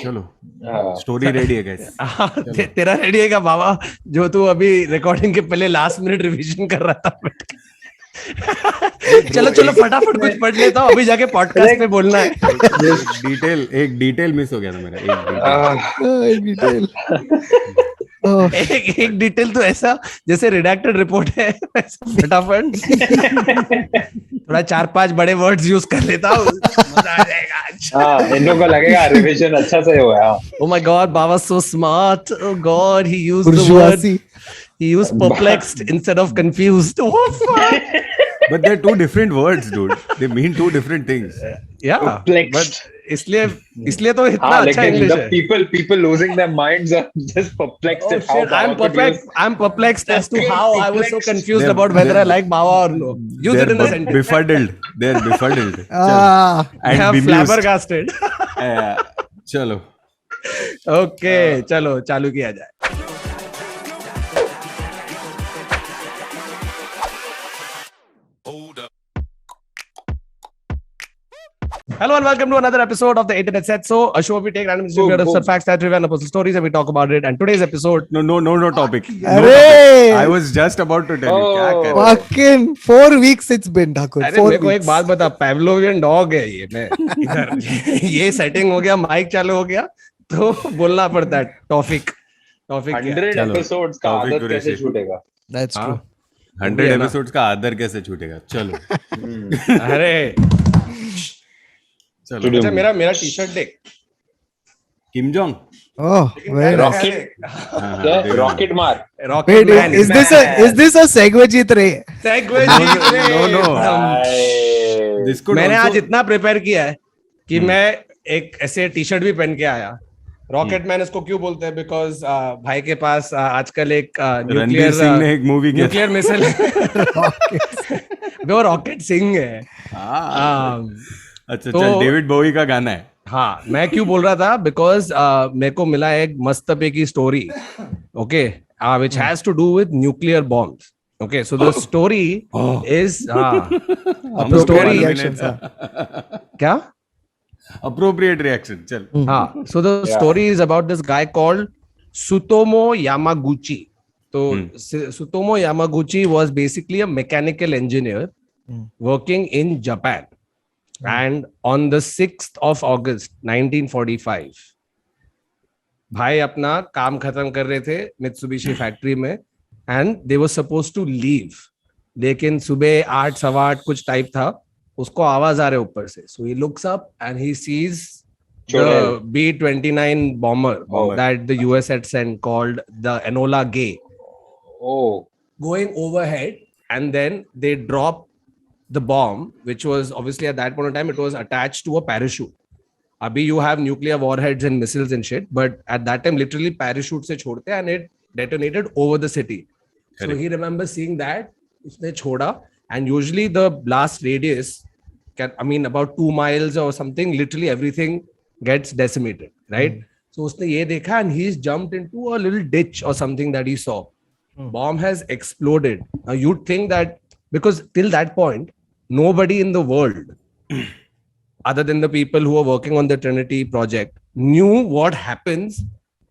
चलो story ready है guys. तेरा रेडी है क्या बाबा, जो तू अभी रिकॉर्डिंग के पहले लास्ट मिनट रिवीजन कर रहा था? चलो फटाफट कुछ पढ़ लेता हूँ, अभी जाके पॉडकास्ट पे बोलना है. एक डिटेल मिस हो गया था मेरा. एक डिटेल तो ऐसा जैसे रिडैक्टेड रिपोर्ट है, फटाफट थोड़ा 4-5 बड़े वर्ड्स यूज कर लेता हूँ, मजा आ जाएगा. इन लोगों को लगेगा रिवीजन अच्छा से हुआ. Oh my God, Baba so smart. Oh God, he used the word. He used perplexed instead of confused. Oh fuck. But they're two different words, dude. They mean two different things. Yeah. Perplexed. But इसलिए तो इतना अच्छा English है. People losing their minds are just perplexed at how I'm perplexed as to how I was so confused about whether I like Baba or no. Use it in the sentence. Befuddled. They're befuddled. I have flabbergasted. चलो. Okay, चलो चालू किया जाए. Hello and welcome to another episode of the Internet Set. So, a show where we take random absurd facts, that trivia, and personal stories, and we talk about it. And today's episode, no topic. I was just about to tell you. क्या कर रहे हो? Fucking 4 weeks it's been, Thakur. अरे मेरे को एक बात बता, Pavlovian dog है ये. मैं इधर ये सेटिंग हो गया, माइक चालू हो गया, तो बोलना पड़ता है. टॉपिक 100 एपिसोड्स का आदर कैसे छूटेगा? That's true. 100 एपिसोड्स का आदर कैसे छूटेगा? चलो. अरे चलो. अच्छा, मेरा टी शर्ट देख. Kim Jong. Oh, very rocket मार. Wait, is this a segue जीत रहे? No. मैंने आज इतना प्रिपेयर किया है कि मैं एक ऐसे टी शर्ट भी पहन के आया. रॉकेट मैन इसको क्यों बोलते हैं? बिकॉज भाई के पास आजकल एक न्यूक्लियर मिसाइल. वो रॉकेट सिंह है. अच्छा, चल डेविड बोवी का गाना है. हाँ, मैं क्यों बोल रहा था? बिकॉज मेरे को मिला एक मस्त पे की स्टोरी. Okay, which has to do with nuclear bombs. Okay, so the story is क्या appropriate reaction. चल. हाँ, so the story is about this guy called Tsutomu Yamaguchi. So Tsutomu Yamaguchi was basically a mechanical engineer working in Japan. And on the 6th of August 1945, भाई अपना काम खत्म कर रहे थे Mitsubishi फैक्ट्री में, and they were supposed to leave. लेकिन सुबह 8, 8:15 कुछ टाइप था, उसको आवाज आ रहे ऊपर से. So he looks up and he sees the B-29 bomber that the US had sent, called the Enola Gay, going overhead, and then they drop the bomb, which was obviously at that point in time it was attached to a parachute. Abhi you have nuclear warheads and missiles and shit, but at that time literally parachute se chhodte and it detonated over the city. Correct. So he remembers seeing that, usne choda, and usually the blast radius about 2 miles or something, literally everything gets decimated, right? So usne ye dekha and he's jumped into a little ditch or something that he saw. Bomb has exploded. Now you'd think that, because till that point nobody in the world other than the people who are working on the Trinity project knew what happens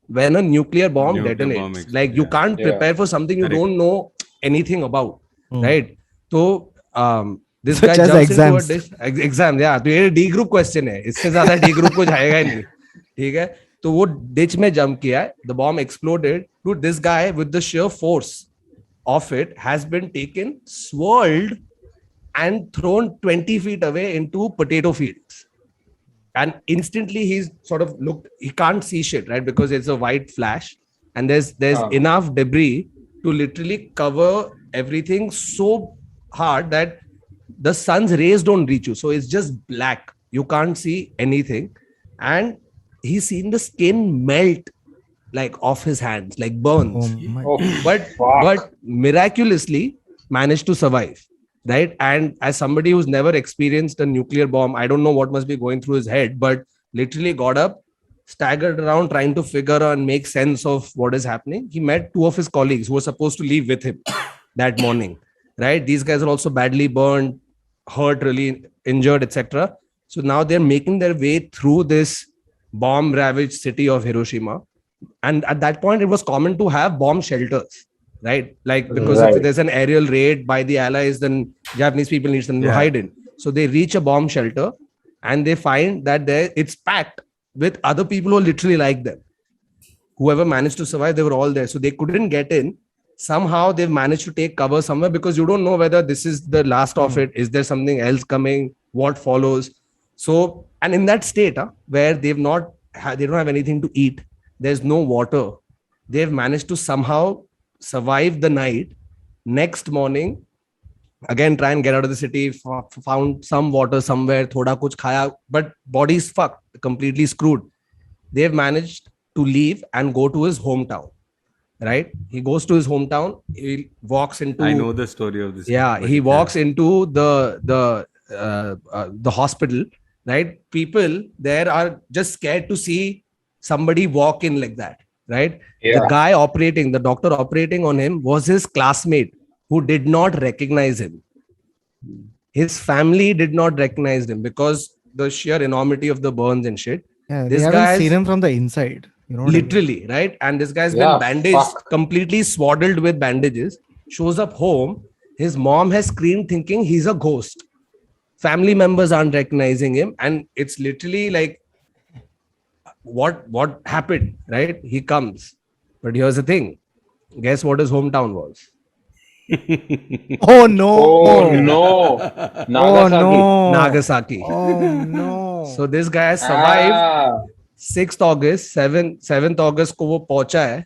when a nuclear bomb detonates. Like you can't prepare for something you don't know anything about, right? So this guy jumps into a dish. Exam, yeah. तो ये D group question है, इससे ज़्यादा D group को जाएगा ही नहीं, ठीक है? तो वो ditch में jump किया है. The bomb exploded. Dude, this guy with the sheer force of it has been taken, swirled, and thrown 20 feet away into potato fields. And instantly he's sort of looked, he can't see shit, right? Because it's a white flash and there's enough debris to literally cover everything so hard that the sun's rays don't reach you. So it's just black. You can't see anything. And he's seen the skin melt like off his hands, like burns. But miraculously managed to survive. Right. And as somebody who's never experienced a nuclear bomb, I don't know what must be going through his head, but literally got up, staggered around trying to figure and make sense of what is happening. He met 2 of his colleagues who were supposed to leave with him that morning. Right. These guys are also badly burned, hurt, really injured, etc. So now they're making their way through this bomb ravaged city of Hiroshima. And at that point, it was common to have bomb shelters, right? Like, because if there's an aerial raid by the Allies, then Japanese people need something to hide in. So they reach a bomb shelter and they find that it's packed with other people who are literally like them. Whoever managed to survive, they were all there. So they couldn't get in. Somehow they've managed to take cover somewhere, because you don't know whether this is the last of it. Is there something else coming? What follows? So, and in that state where they don't have anything to eat, there's no water, they've managed to somehow survive the night. Next morning, again, try and get out of the city, found some water somewhere, thoda kuch khaya, but body's fucked, completely screwed. They've managed to leave and go to his hometown. Right? He goes to his hometown. He walks into. I know the story of this. Yeah, he walks into the hospital. Right? People there are just scared to see somebody walk in like that. Right? Yeah. The doctor operating on him was his classmate who did not recognize him. His family did not recognize him because the sheer enormity of the burns and shit. Yeah, they haven't seen him from the inside. You know, literally, right? And this guy's been bandaged, completely swaddled with bandages. Shows up home. His mom has screamed thinking he's a ghost. Family members aren't recognizing him. And it's literally like, what happened, right? He comes. But here's the thing. Guess what his hometown was? Oh no. Oh no. Nagasaki. Oh no. So this guy has survived. 6th August, 7th August को वो पहुंचा है,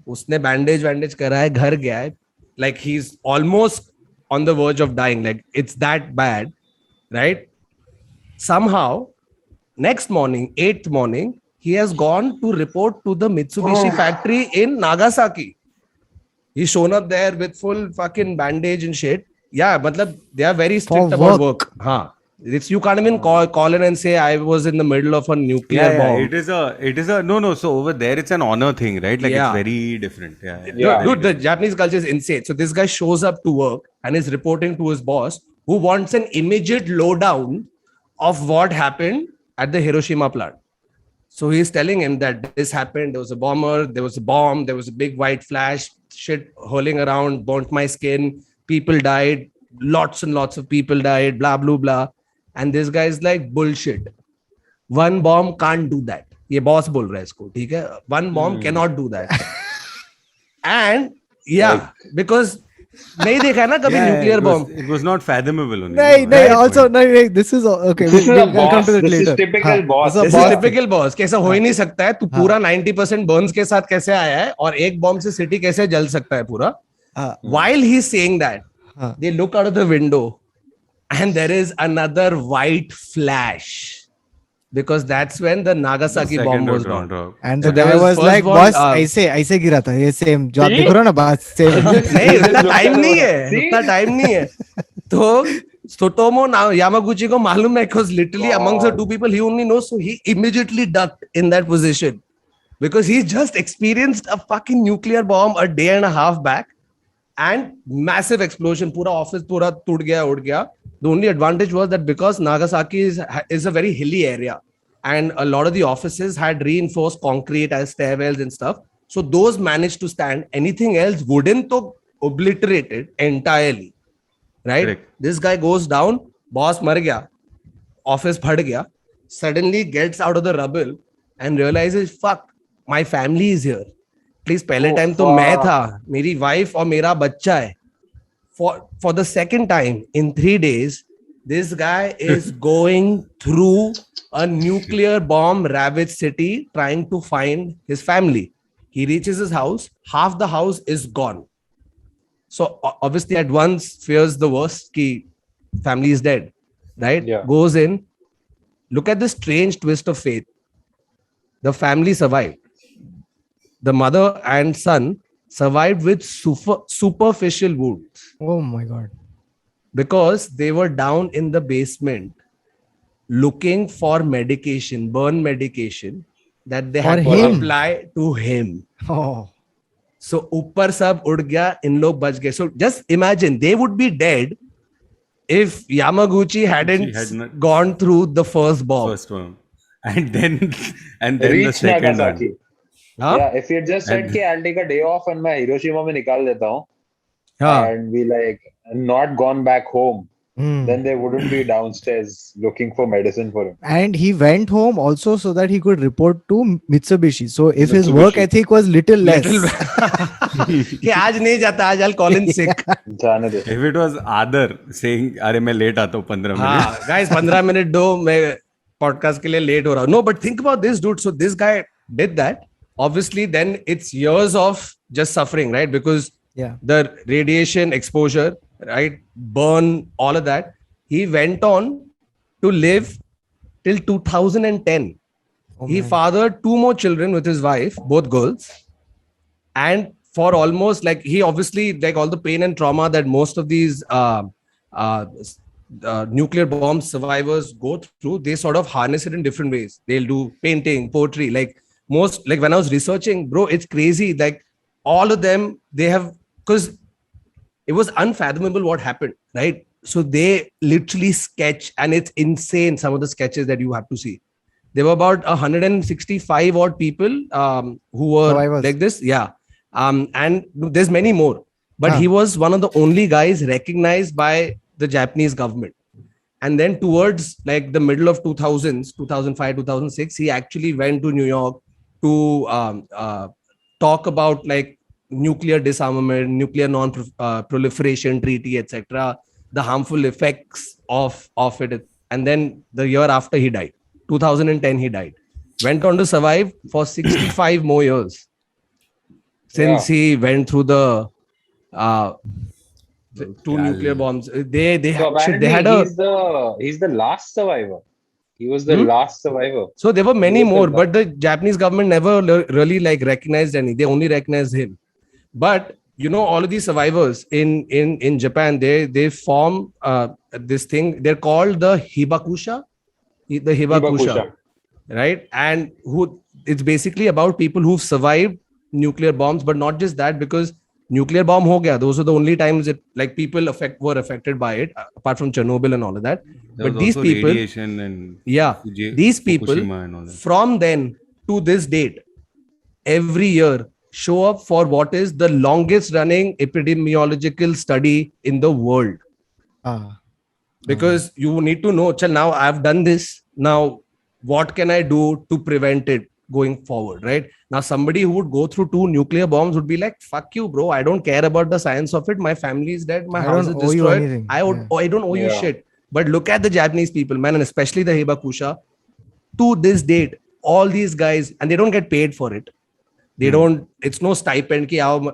उसने bandage करा है, घर गया है, like he's almost on the verge of dying, like it's that bad, right? Somehow, next morning, 8th morning, he has gone to report to the Mitsubishi factory in Nagasaki. He's shown up there with full fucking bandage and shit. Yeah, matlab, they are very strict about work. You can't even call in and say I was in the middle of a nuclear bomb. It is a no. So over there, it's an honor thing, right? Like it's very different. Dude, the Japanese culture is insane. So this guy shows up to work and is reporting to his boss, who wants an immediate lowdown of what happened at the Hiroshima plant. So he's telling him that this happened. There was a bomber. There was a bomb. There was a big white flash. Shit hurling around, burnt my skin. People died. Lots and lots of people died. Blah blah blah. And this guy is like, bullshit. One bomb can't do that. ये boss बोल रहा है इसको, ठीक है? One bomb cannot do that. And because नहीं देखा ना कभी nuclear bomb. It was not fathomable. नहीं. This is okay. This is a boss. This is typical boss. This is typical boss. कैसा हो ही नहीं सकता है. तू पूरा 90% burns के साथ कैसे आया है और एक bomb से city कैसे जल सकता है पूरा? While he's saying that, they look out of the window. And there is another white flash, because that's when the Nagasaki bomb was gone. And the guy was like, boss, ऐसे गिरा था, ये same जो आप देख रहे हो ना, बात same. नहीं, उतना टाइम नहीं है. तो Tsutomu Yamaguchi को मालूम है, because literally amongst the two people he only knows, so he immediately ducked in that position, because he just experienced a fucking nuclear bomb a day and a half back, and massive explosion. पूरा office पूरा टूट गया, उड़ गया. The only advantage was that because Nagasaki is a very hilly area, and a lot of the offices had reinforced concrete as stairwells and stuff. So those managed to stand. Anything else, wooden to obliterated entirely. Right? Correct. This guy goes down, boss mar gaya, office phad gaya, suddenly gets out of the rubble and realizes, fuck, my family is here. Please, पहले time तो मैं था, मेरी wife और मेरा बच्चा है. For the second time in 3 days, this guy is going through a nuclear bomb ravaged city trying to find his family. He reaches his house, half the house is gone. So obviously at once fears the worst, ki family is dead, right? Yeah. Goes in. Look at the strange twist of fate. The family survived. The mother and son survived with superficial wounds. Oh my God. Because they were down in the basement looking for medication, burn medication that they had to apply to him. Oh. So upar sab ud gaya, in log bach gaye. So just imagine, they would be dead if Yamaguchi hadn't gone through the first bomb. And then the Reach second Nagasaki. one. Huh? Yeah, if you just said कि I'll take a day off and मैं Hiroshima में निकाल देता हूँ हाँ. and we like not gone back home, then they wouldn't be downstairs looking for medicine for him. And he went home also so that he could report to Mitsubishi. So if his work Mitsubishi. ethic was little less. कि आज नहीं जाता, आज I'll call in sick. जाने दे. If it was Aadar saying, "अरे मैं late आता हूँ 15 हाँ, minutes." guys, 15 minute दो, मैं podcast के लिए late हो रहा हूँ. No, but think about this, dude. So this guy did that. Obviously, then it's years of just suffering, right? Because the radiation exposure, right? Burn, all of that. He went on to live till 2010. He fathered 2 more children with his wife, both girls. And for almost like, he obviously, like all the pain and trauma that most of these nuclear bomb survivors go through, they sort of harness it in different ways. They'll do painting, poetry, like when I was researching, bro, it's crazy. Like all of them, they have, because it was unfathomable what happened, right? So they literally sketch, and it's insane, some of the sketches that you have to see. There were about 165 odd people who were survivors. Like this. Yeah. And there's many more. But he was one of the only guys recognized by the Japanese government. And then towards like the middle of 2000s, 2005, 2006, he actually went to New York to talk about like nuclear disarmament, nuclear non-proliferation treaty, etc., the harmful effects of it. And then the year after he died, 2010, he died. Went on to survive for 65 more years since he went through the 2 nuclear bombs. They had he's the last survivor. He was the last survivor. So there were many more, but the Japanese government never really like recognized any. They only recognized him. But you know, all of these survivors in Japan, they form this thing. They're called the Hibakusha. The Hibakusha, right? And it's basically about people who've survived nuclear bombs, but not just that, because nuclear bomb ho gaya. Those are the only times it like people were affected by it, apart from Chernobyl and all of that. But these people, and these people from then to this date, every year show up for what is the longest running epidemiological study in the world. Because you need to know, now I've done this. Now, what can I do to prevent it going forward, right? Now, somebody who would go through 2 nuclear bombs would be like, fuck you, bro. I don't care about the science of it. My family is dead. My house is destroyed. I don't owe you shit. But look at the Japanese people, man, and especially the Hibakusha. To this date, all these guys, and they don't get paid for it. They don't, it's no stipend ki aao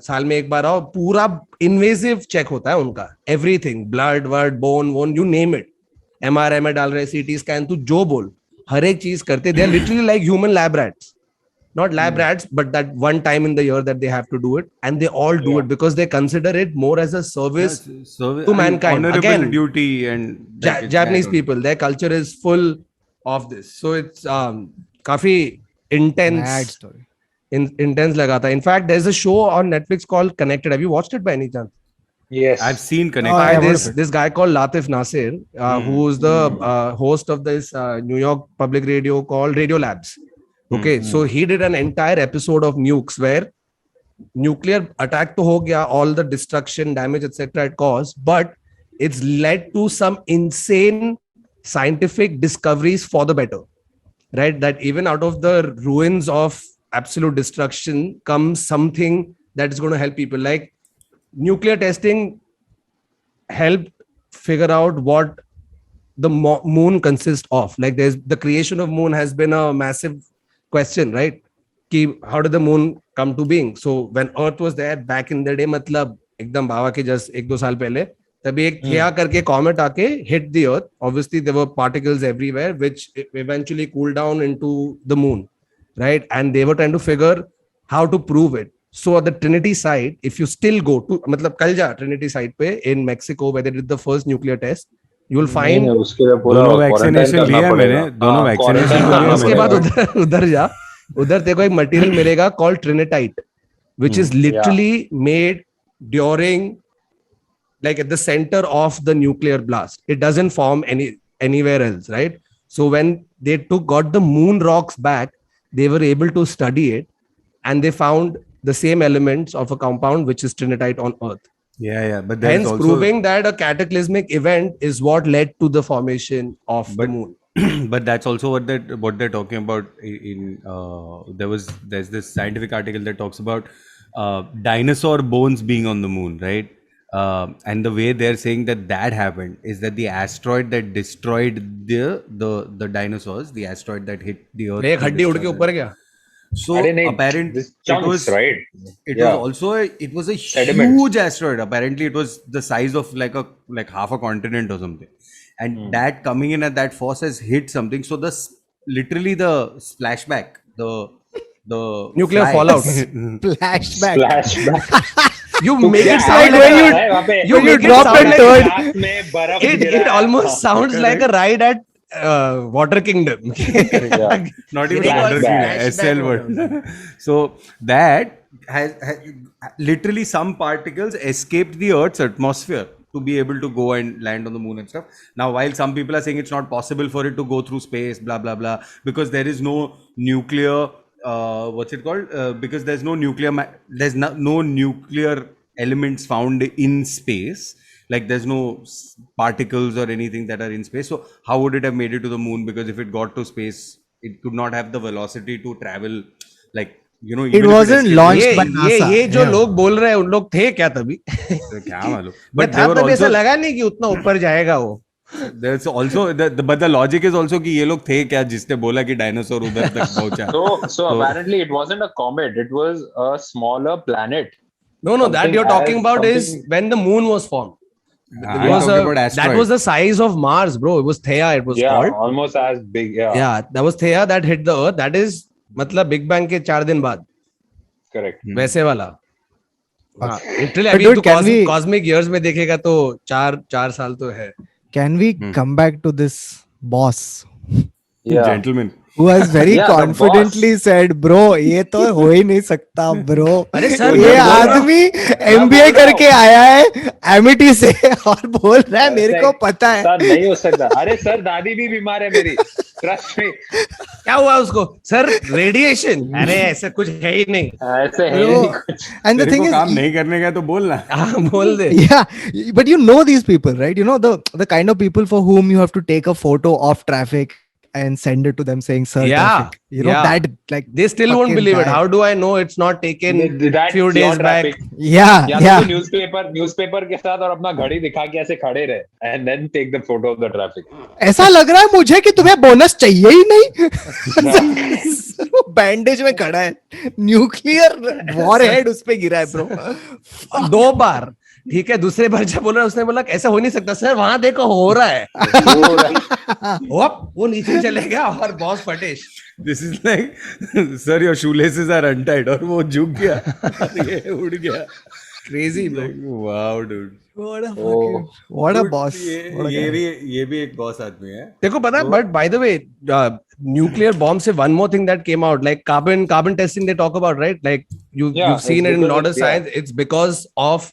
साल में एक बार आओ, पूरा invasive check होता है उनका, everything, blood word, bone, you name it, MRI में डाल रहे, CT स्कैन, तू जो बोल, हर एक चीज करते. They are literally like human lab rats, not lab rats, but that one time in the year that they have to do it, and they all do it because they consider it more as a service to mankind. Again, duty and Japanese people, their culture is full of this, so it's काफी intense story. Intense लगा था. In fact, there's a show on Netflix called Connected. Have you watched it by any chance? Yes, I've seen Connected. This guy called Latif Nasir, who's the host of this New York public radio called Radio Labs. Okay, so he did an entire episode of nukes where nuclear attack to ho gaya, all the destruction, damage, etc. it caused, but it's led to some insane scientific discoveries for the better, right? That even out of the ruins of absolute destruction comes something that is going to help people. Like nuclear testing helped figure out what the moon consists of. Like there's the creation of moon has been a massive question, right? How did the moon come to being? So when Earth was there back in the day, मतलब एकदम बाबा के just 1-2 साल पहले, तभी एक Khere करके comet आके hit the Earth. Obviously, there were particles everywhere, which eventually cooled down into the moon, right? And they were trying to figure how to prove it. So at the Trinity site, if you still go to, मतलब कल जा Trinity site पे in Mexico, where they did the first nuclear test, you will find दोनों vaccination लिया मैंने, दोनों vaccination. उसके बाद उधर जा, उधर तेरे को एक मटेरियल मिलेगा called Trinitite, which is literally made during, like at the center of the nuclear blast. It doesn't form anywhere else, right? So when they got the moon rocks back, they were able to study it, and they found the same elements of a compound which is trinitite on Earth. Yeah. But there's Hence, also proving that a cataclysmic event is what led to the formation of the moon. But that's also what they're talking about in there's this scientific article that talks about dinosaur bones being on the moon, right? And the way they're saying that happened is that the asteroid that destroyed the dinosaurs, the asteroid that hit the Earth. एक हड्डी उड़ के ऊपर गया. So apparently it was right. It was a huge asteroid. Apparently it was the size of like half a continent or something. And that coming in at that force has hit something. So literally the splashback, the nuclear fallout. Flashback. You make it sound like you drop a turd. It almost sounds like a ride at Water Kingdom. Not even Water Kingdom, SL World. So that has literally some particles escaped the Earth's atmosphere to be able to go and land on the moon and stuff. Now, while some people are saying it's not possible for it to go through space, blah blah blah, because there is no nuclear, because there's no nuclear, there's no nuclear elements found in space. Like there's no particles or anything that are in space. So how would it have made it to the moon? Because if it got to space, it could not have the velocity to travel. Like, you know, it wasn't launched by NASA. ये जो लोग बोल रहे हैं उन लोग थे क्या तभी? क्या मालूम? But तब ऐसा लगा नहीं कि उतना ऊपर जाएगा वो. There's also but the logic is also कि ये लोग थे क्या जिसने बोला कि डायनासोर उधर तक पहुंचा. So apparently it wasn't a comet. It was a smaller planet. No, that you're talking about is when the moon was formed. That was the size of Mars, bro. It was Theia. It was called. Almost as big. Yeah, that was Theia that hit the Earth. That is मतलब big bang के 4 दिन बाद. Correct. वैसे वाला. Literally अभी तो cosmic years में देखेगा तो 4 साल तो है. Can we come back to this boss? Gentleman. Who has very confidently said, bro, ये तो हो ही नहीं सकता, bro. अरे सर, ये आदमी MBA करके आया है एमिटी से और बोल रहा है मेरे को पता है. सर नहीं हो सकता. अरे सर दादी भी बीमार है मेरी. Trust me. क्या हुआ उसको? Sir radiation. अरे ऐसा कुछ है ही नहीं. ऐसे है नहीं कुछ. And the thing is, काम नहीं करने का तो बोलना. बोल दे. Yeah, but you know these people, right? You know the kind of people for whom you have to take a photo of traffic and send it to them saying, sir, traffic. You know, that like they still won't believe it. How do I know it's not taken few days back? Yeah. Newspaper के साथ और अपना घड़ी दिखा के ऐसे खड़े रहे and then take the photo of the traffic. ऐसा लग रहा है मुझे कि तुम्हें बोनस चाहिए ही नहीं. वो बैंडेज में खड़ा है. न्यूक्लियर वॉरहेड उस पे गिरा है ब्रो. 2 बार. ठीक है, दूसरे बार जब बोला उसने बोला ऐसा हो नहीं सकता सर, वहां देखो हो रहा है. वो नीचे चले गया और boss फटेश. This is like, sir, your shoelaces are untied. और वो झुक गया, ये उड़ गया. Crazy, bro. Like, wow, dude. What a boss. ये भी एक boss आदमी है. देखो पता, but by the way, nuclear bomb से one more thing that came out, like carbon testing they talk about, right? Like you've seen it in a lot of science. It's because of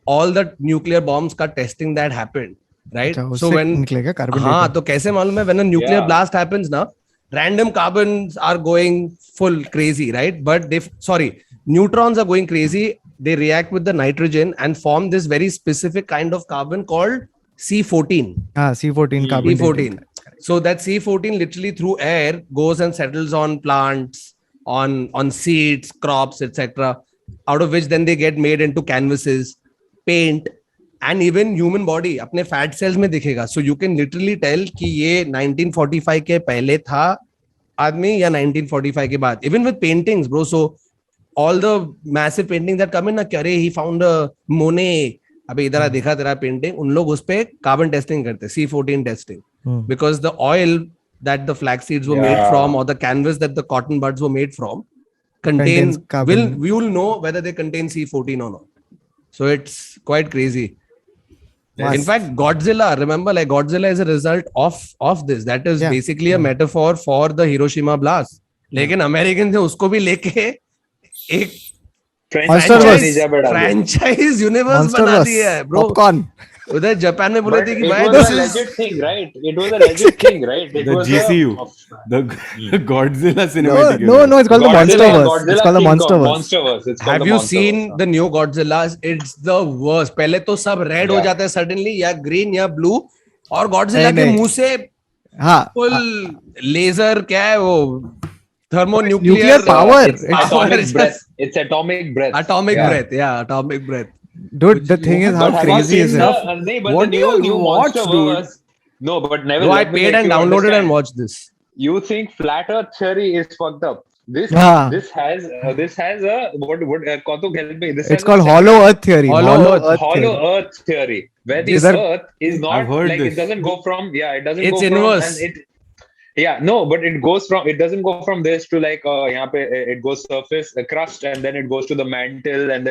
all the nuclear bombs का testing that happened, right? So when हाँ, तो कैसे मालूम है when a nuclear blast happens ना, random carbons are going full crazy, right? But neutrons are going crazy. They react with the nitrogen and form this very specific kind of carbon called C14. C14 carbon. C14. So that C14 literally through air goes and settles on plants, on seeds, crops, etc. Out of which then they get made into canvases, paint, and even human body अपने fat cells में दिखेगा. So you can literally tell कि ये 1945 के पहले था आदमी या 1945 के बाद. Even with paintings, bro. So all the massive paintings that come in ना, अरे he found a Monet. अबे इधर आ देखा तेरा painting. उन लोग उस पे carbon testing करते, C14 testing, because the oil that the flax seeds were made from, or the canvas that the cotton buds were made from, we will know whether they contain C14 or not. So it's quite crazy. Yes. In fact, Godzilla, remember, like Godzilla is a result of this. That is basically a metaphor for the Hiroshima blast. लेकिन American ने उसको भी लेके एक franchise universe बना दिया है, bro. Popcorn. उधर जापान में बोले But थे कि it भाई was this a is legit thing, right? It was a legit thing, right? It The was GCU, the Godzilla cinematic No, universe. it's called the Godzilla, Monsterverse. Godzilla It's called the King Kong, Monsterverse. Monsterverse. It's called Have the you Monsterverse. seen the new Godzillas? It's the worst. पहले तो सब red हो Yeah. जाते हैं suddenly या green या blue और Godzilla के नहीं। मुंह से हाँ, फुल लेजर क्या है वो Nuclear thermonuclear power. It's atomic breath. It's atomic breath. atomic Yeah. breath. Yeah, atomic breath. Dude, the thing is, how But have you crazy seen is it? but What the do you new watch, Monsterverse? No, but Neville, No, I let me paid make and you downloaded and understand. watched this. You think flat Earth theory is fucked up? This Ah. this has a what Kautuk help me. This It's has a called Hollow Earth theory. Hollow Earth. Hollow theory. Earth theory, where the These are- Earth is not I've heard like this. it doesn't go from it doesn't It's go from inverse. and it but it doesn't go from this to like यहाँ पे it goes surface crust and then it goes to the mantle and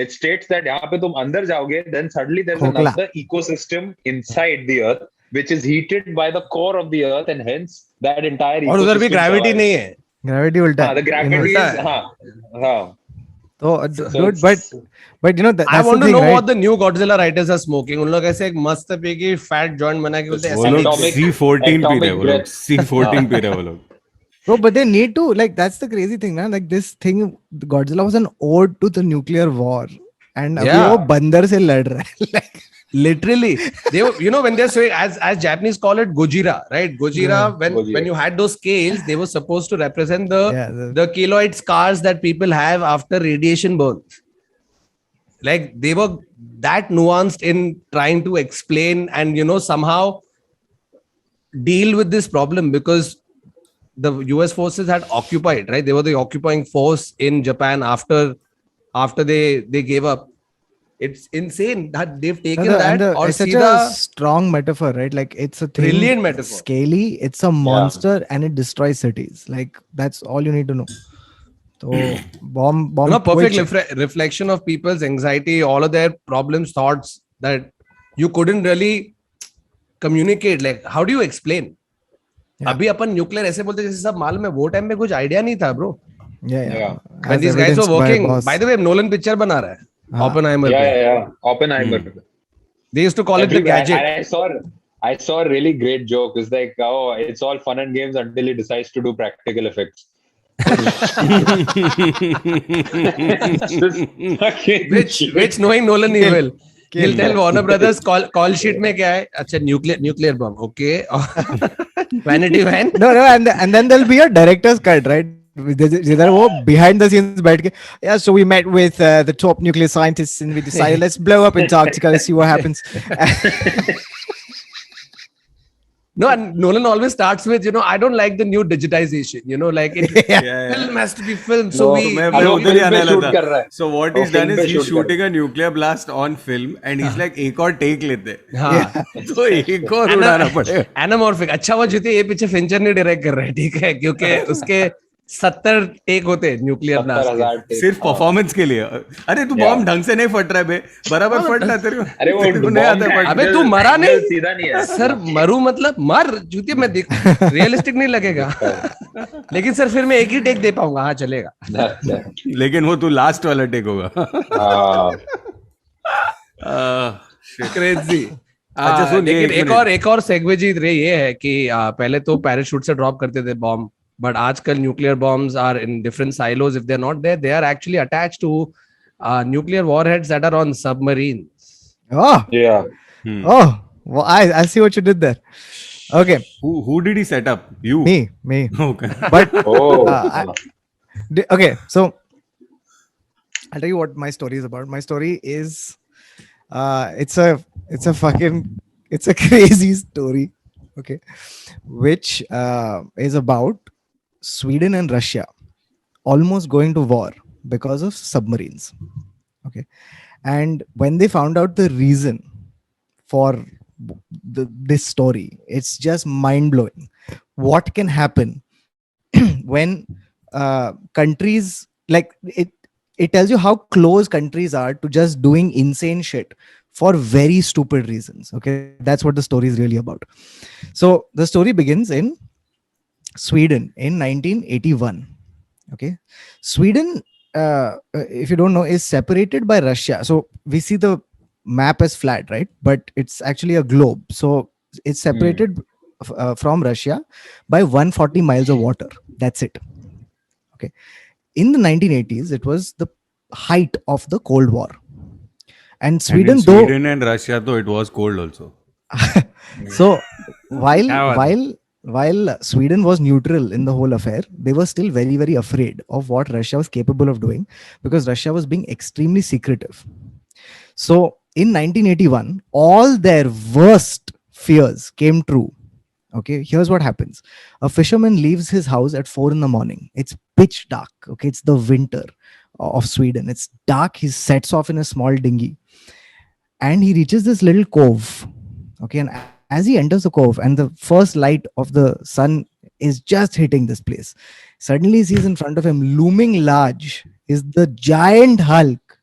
it states that यहाँ पे तुम अंदर जाओगे then suddenly there's खोखला. another ecosystem inside the earth which is heated by the core of the earth and hence that entire और उधर भी ecosystem gravity survives. नहीं है. Gravity ulta. हाँ, the gravity Inverse. is हाँ. So, So dude, it's- but you know that, I that's want the to thing, know right? what the new Godzilla writers are smoking. उन लोग ऐसे एक मस्त पे की फैट जॉइंट बना के बोलते हैं वो ऐसा लोग नहीं Atomic- C14 पी रहे हैं वो लोग breath. C14 पी रहे हैं वो लोग. Bro, but they need to, like, that's the crazy thing, man. Like, this thing, Godzilla was an ode to the nuclear war. And अभी Yeah. वो बंदर से लड़ रहा है. Like, literally they were, when they're saying as Japanese call it Gojira, right? Gojira, Gojira. when you had those scales, they were supposed to represent Yeah, the keloid scars that people have after radiation burns. Like they were that nuanced in trying to explain and somehow deal with this problem because the US forces had occupied, right? They were the occupying force in Japan after they gave up. It's insane that they've taken that or it's such सीधा a strong metaphor, right? Like, it's a thing. Brilliant metaphor. Scaly, it's a monster and it destroys cities. Like, that's all you need to know. So, bomb perfect twitch. reflection of people's anxiety, all of their problems, thoughts that you couldn't really communicate. Like, how do you explain? Yeah. अभी अपन nuclear ऐसे बोलते जैसे सब मालूम है वो time में कुछ आइडिया नहीं था bro. Yeah. When As these guys were evidenced by working, boss. by the way, Nolan picture बना रहा है. हाँ. Oppenheimer. Yeah. Oppenheimer. They used to call it the gadget. And I saw a really great joke. It's like, it's all fun and games until he decides to do practical effects. which knowing Nolan he will. He'll tell Warner Brothers call sheet में क्या है? अच्छा nuclear bomb. Okay. Vanity van. No, and then there'll be a director's cut, right? जिधर वो behind the scenes बैठ के, yeah, so we met with the top nuclear scientists and we decided let's blow up Antarctica, let's see what happens. No, and Nolan always starts with, I don't like the new digitization. Like film has to be filmed. So No, we मैं वो उधर ही film आने पे वाला shoot था. कर रहा है. So what वो he's done film is पे he's shoot कर shooting a nuclear blast on film and he's like एक और take लेते हैं. हाँ. तो एक और उड़ाना पड़ेगा. Anamorphic. अच्छा वो जीते ये पीछे फिंचर नहीं डायरेक्ट कर रहे हैं, ठीक है, क्योंकि उसके 70 टेक होते हैं न्यूक्लियर ब्लास्ट के. 70,000 take. सिर्फ परफॉर्मेंस के लिए. अरे तू बॉम्ब ढंग से नहीं फट रहा है बे. बराबर फट रहा है तेरे को. अरे वो तेरे को नहीं आता है फट. अबे तू मरा नहीं. सीधा नहीं है. सर मरू मतलब मर जूती में देख रियलिस्टिक नहीं लगेगा. लेकिन सर फिर मैं एक ही टेक दे पाऊंगा. हाँ चलेगा. लेकिन वो तू लास्ट वाला टेक होगा. क्रेजी. अच्छा, सुन, ये लेकिन एक एक और सेगवेजी रे ये है कि पहले तो पैराशूट से ड्रॉप करते थे बॉम्ब, बट आजकल nuclear bombs are in different silos. If they are not there, they are actually attached to nuclear warheads that are on submarines. Oh, Yeah. well, I see what you did there. Okay, Who did he set up? You. me. Okay. But Oh. okay, so I'll tell you what my story is about. My story is it's a crazy story, okay, which is about Sweden and Russia almost going to war because of submarines. Okay, and when they found out the reason for this story, it's just mind blowing. What can happen when countries, like, it tells you how close countries are to just doing insane shit for very stupid reasons. Okay, that's what the story is really about. So the story begins in Sweden in 1981. Okay, Sweden, if you don't know, is separated by Russia. So we see the map as flat, right? But it's actually a globe. So it's separated from Russia by 140 miles of water. That's it. Okay. In the 1980s, it was the height of the Cold War. And And Sweden, in Sweden and Russia, though, it was cold also. so while Yeah, while while Sweden was neutral in the whole affair, they were still very, very afraid of what Russia was capable of doing, because Russia was being extremely secretive. So in 1981, all their worst fears came true. Okay, here's what happens. A fisherman leaves his house at 4 in the morning. It's pitch dark. Okay, it's the winter of Sweden. It's dark. He sets off in a small dinghy and he reaches this little cove. Okay, and as he enters the cove and the first light of the sun is just hitting this place, suddenly he sees in front of him, looming large, is the giant hulk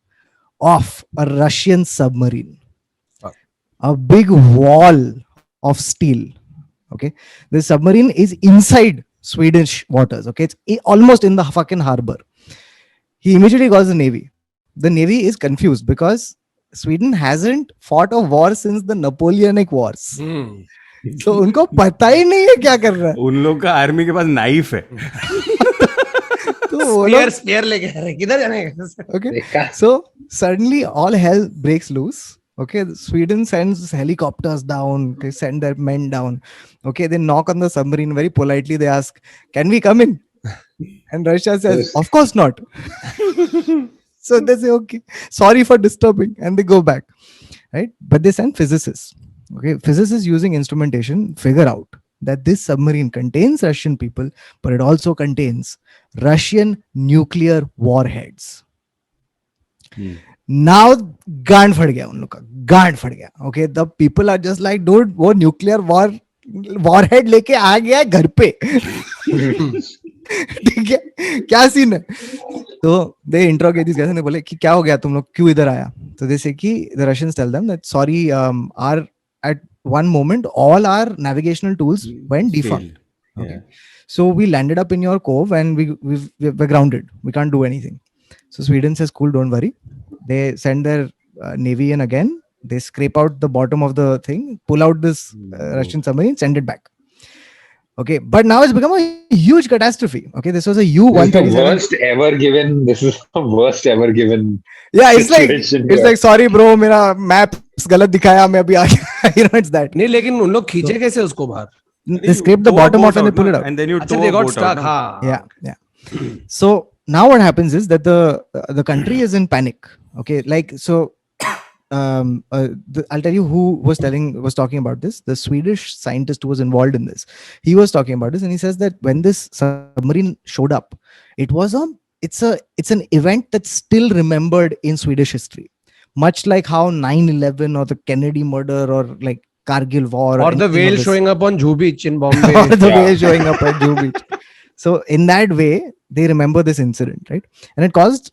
of a Russian submarine. A big wall of steel. Okay, the submarine is inside Swedish waters. Okay, it's almost in the fucking harbor. He immediately calls the Navy. The Navy is confused because Sweden hasn't fought a war since the Napoleonic Wars. So उनको पता ही नहीं है क्या कर रहा है. उन लोग का आर्मी के पास नाइफ है. तो वो लोग स्पेयर लेके आ रहे, किधर जाने का? Okay, so suddenly all hell breaks loose. Okay, Sweden sends helicopters down. They send their men down. Okay, they knock on the submarine very politely. They ask, "Can we come in?" And Russia says, "Of course not." So they say, "Okay, sorry for disturbing," and they go back. Right, but they send physicists. Okay, physicists using instrumentation figure out that this submarine contains Russian people, but it also contains Russian nuclear warheads. Now गांड फट गया उन लोग का, गांड फट गया. Okay, the people are just like, dude, वो nuclear warhead लेके आ गया घर पे. ठीक है, क्या सीन है? तो they interrogate these guys and they बोले कि क्या हो गया, तुम लोग क्यों इधर आया? So they say कि the Russians tell them that sorry, our at one moment all our navigational tools went defunct. Okay, so we landed up in your cove and we're grounded. We can't do anything. So Sweden says, cool, don't worry. They send their navy in again. They scrape out the bottom of the thing, pull out this Russian submarine, send it back. Okay, but now it's become a huge catastrophe. Okay, this was a U-137. Worst ever given. This is the worst ever given. Yeah, it's like sorry bro, मेरा maps गलत दिखाया, मैं अभी आ गया. You know, it's that. नहीं, लेकिन उन लोग खींचे कैसे उसको बाहर? They scrape the bottom off and they pull it out. And then you अच्छा, they got stuck. Yeah. So now what happens is that the country is in panic. Okay, like so. I'll tell you who was talking about this. The Swedish scientist who was involved in this, he was talking about this, and he says that when this submarine showed up, it's an event that's still remembered in Swedish history, much like how 9/11 or the Kennedy murder or like Kargil war or the whale showing up on Juhu Beach in Bombay. or the whale showing up at Juhu Beach. So in that way, they remember this incident, right? And it caused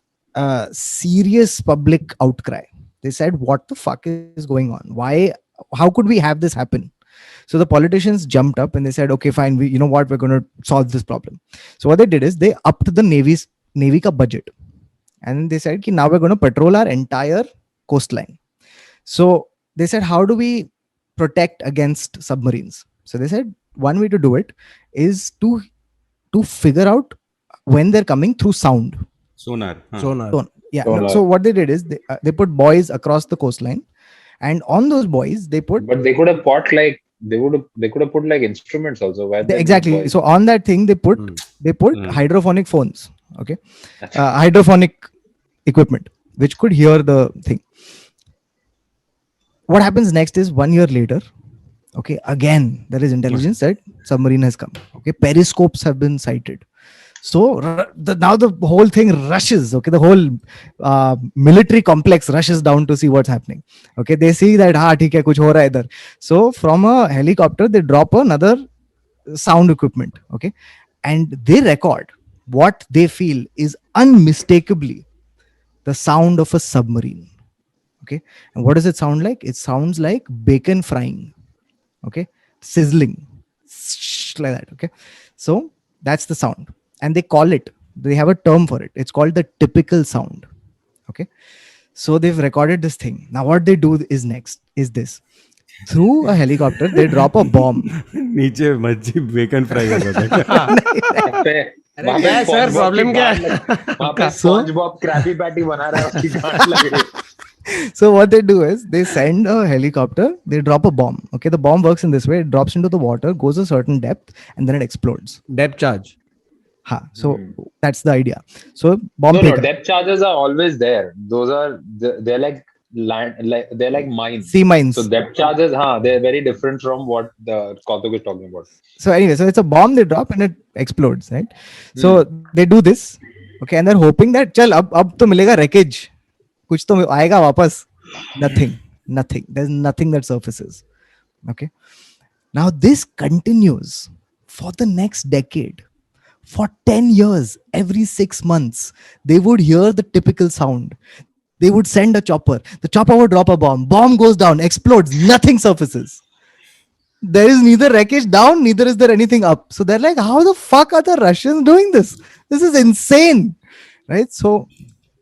serious public outcry. They said, what the fuck is going on? How could we have this happen? So the politicians jumped up and they said, okay, fine. You know what? We're going to solve this problem. So what they did is they upped the Navy ka budget. And they said, now we're going to patrol our entire coastline. So they said, how do we protect against submarines? So they said, one way to do it is to figure out when they're coming through sound. Sonar. Yeah. So what they did is they put buoys across the coastline, and on those buoys they put. But they could have put like they could have put like instruments also. Exactly. So on that thing they put hydrophonic phones. Okay, hydrophonic equipment which could hear the thing. What happens next is 1 year later. Okay, again there is intelligence that submarine has come. Okay, periscopes have been sighted. So now the whole thing rushes. Okay, the whole military complex rushes down to see what's happening. Okay, they see that theek hai, kuch ho raha hai idhar. So from a helicopter they drop another sound equipment. Okay, and they record what they feel is unmistakably the sound of a submarine. Okay, and what does it sound like? It sounds like bacon frying. Okay, sizzling like that. Okay, so that's the sound. And they have a term for it. It's called the typical sound. Okay. So they've recorded this thing. Now what they do is next is this. Through a helicopter, they drop a bomb. नीचे मच्छी bacon fry कर रहा था. वहाँ पे क्या है sir, SpongeBob problem की क्या गांड है? लग- वहाँ पे SpongeBob Krabby Patty बना रहा है, उसकी गांड लग रही है. So what they do is they send a helicopter, they drop a bomb. Okay, the bomb works in this way: it drops into the water, goes a certain depth, and then it explodes. Depth charge. So that's the idea. So bomb No, फेंका. depth charges are always there. Those are they're like they're like mines. Sea mines. So depth charges, they're very different from what the Kautuk is talking about. So anyway, so it's a bomb they drop and it explodes, right? So they do this, okay, and they're hoping that चल अब तो मिलेगा wreckage, कुछ तो आएगा वापस. Nothing. There's nothing that surfaces. Okay. Now this continues for the next decade. For 10 years, every 6 months, they would hear the typical sound. They would send a chopper. The chopper would drop a bomb. Bomb goes down, explodes, nothing surfaces. There is neither wreckage down, neither is there anything up. So they're like, how the fuck are the Russians doing this? This is insane, right? So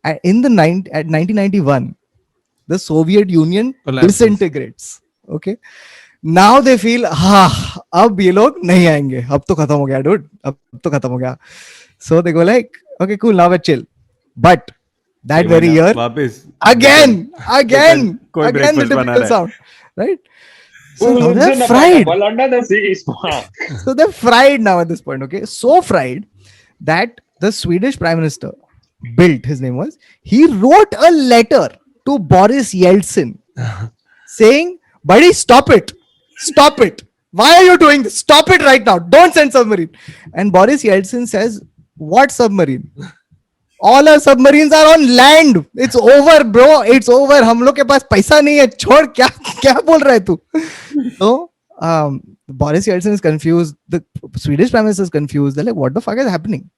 at 1991, the Soviet Union Collapses. disintegrates. Okay. Now they feel, अब ये लोग नहीं आएंगे, अब तो खत्म हो गया dude, अब तो खत्म हो गया. So they go like, okay, cool, now we're chill. But that very year, वापस again कोई the breakfast बना typical रहा है. sound, right? Who So now lives they're in a fried. pineapple under the sea? So they're fried now at this point, okay? So fried that the Swedish Prime Minister, Bildt, his name was, he wrote a letter to Boris Yeltsin saying, buddy, stop it. Why are you doing this? Stop it right now. Don't send submarine. And Boris Yeltsin says, what submarine? All our submarines are on land. It's over, bro. It's over. हम लोग के पास पैसा नहीं है. छोड़, क्या बोल रहा है तू? So Boris Yeltsin is confused. The Swedish Prime Minister is confused. They're like, what the fuck is happening?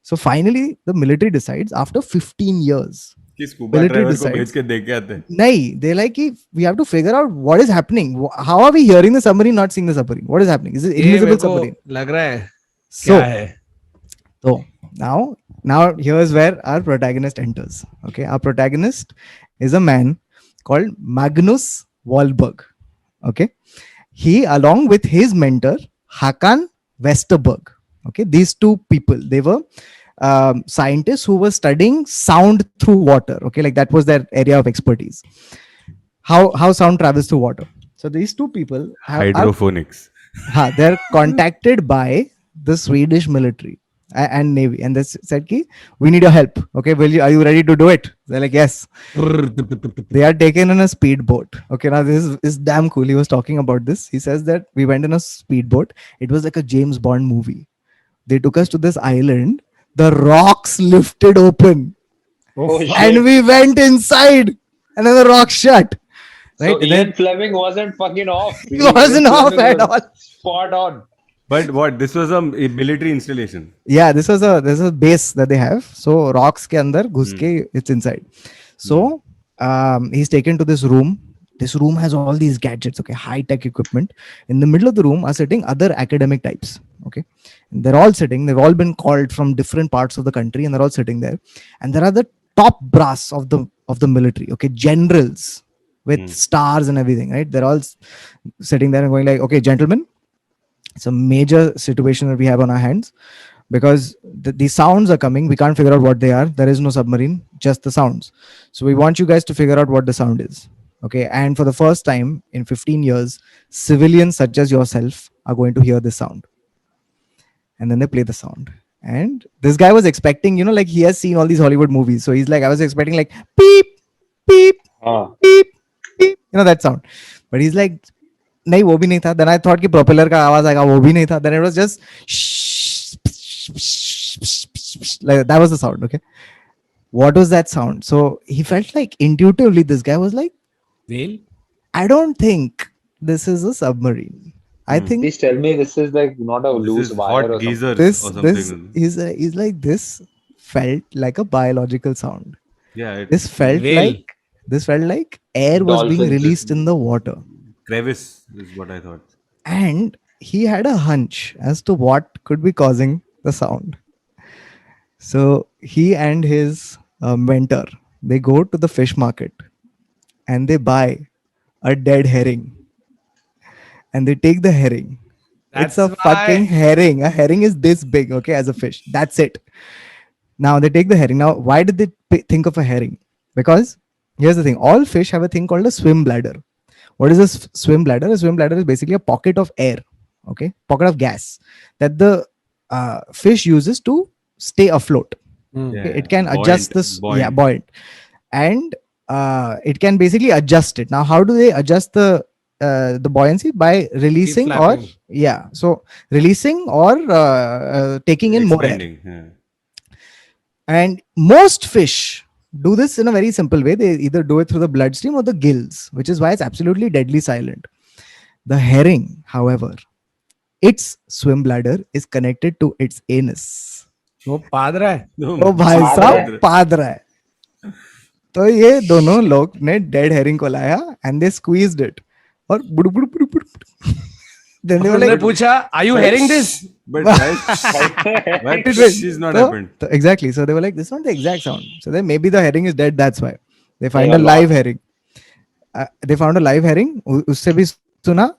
So finally, the military decides after 15 years. कि स्कूबा Military ड्राइवर को decides. भेज के देख के आते हैं. Nahi, they're like, we have to figure out what is happening. How are we hearing the submarine, not seeing the submarine? What is happening? Is it ये invisible मेरे को submarine? लग रहा है So, क्या है? so now here's where our protagonist enters. Okay, our protagonist is a man called Magnus Wahlberg. Okay, he along with his mentor Hakan Westerberg. Okay, these two people, they were scientists who were studying sound through water. Okay, like that was their area of expertise. How sound travels through water. So these two people are Hydroponics. they're contacted by the Swedish military and navy, and they said ki, we need your help. Okay, are you ready to do it? They're like, yes. They are taken in a speedboat. Okay, now this is damn cool. He was talking about this. He says that we went in a speedboat. It was like a James Bond movie. They took us to this island. The rocks lifted open, Oh, shit. and we went inside, and then the rocks shut. Right? So Ian Fleming wasn't fucking off. He wasn't off at all. Spot on. But what? This was a military installation. Yeah, this is a base that they have. So rocks ke andar ghus ke it's inside. So he's taken to this room. This room has all these gadgets, okay, high tech equipment. In the middle of the room are sitting other academic types, okay. And they're all sitting. They've all been called from different parts of the country, and they're all sitting there. And there are the top brass of the military, okay, generals with stars and everything, right? They're all sitting there and going like, okay, gentlemen, it's a major situation that we have on our hands because the sounds are coming. We can't figure out what they are. There is no submarine, just the sounds. So we want you guys to figure out what the sound is. Okay, and for the first time in 15 years, civilians such as yourself are going to hear this sound. And then they play the sound. And this guy was expecting, like he has seen all these Hollywood movies. So he's like, I was expecting like beep, beep, beep, beep, that sound. But he's like, nahi, wo bhi nahi tha. Then I thought ki propeller ka awaaz aega, wo bhi nahi tha. Then it was just like that was the sound. Okay, what was that sound? So he felt like intuitively this guy was like, Whale? I don't think this is a submarine. I think Please tell me this is like not a This loose is wire hot or something. geezer this or something. he's like this felt like a biological sound. Yeah, This felt Whale. like air was being Dolphins. released in the water. crevice is what I thought. And he had a hunch as to what could be causing the sound. So he and his mentor, they go to the fish market and they buy a dead herring and they take the herring. It's a fucking herring. A herring is this big, okay, as a fish. That's it. Now they take the herring. Now, why did they think of a herring? Because here's the thing: all fish have a thing called a swim bladder. What is a swim bladder? A swim bladder is basically a pocket of air, okay, pocket of gas that the fish uses to stay afloat. Okay? It can adjust this, buoyant, and it can basically adjust it. Now, how do they adjust the buoyancy? By releasing or releasing or taking in more air. Yeah. And most fish do this in a very simple way. They either do it through the bloodstream or the gills, which is why it's absolutely deadly silent. The herring, however, its swim bladder is connected to its anus. वो पाद रहा है. तो भाई साहब पाद रहा है. तो ये दोनों लोग ने डेड हेरिंग को लाया and they squeezed it. और बुड़ बुड़ बुड़ बुड़. Then they were like, पूछा, are you hearing this? But she's not happened. Exactly. So they were like, this is not the exact sound. So then maybe the herring is dead. That's why they find a live herring. They found a live herring. Usse bhi suna,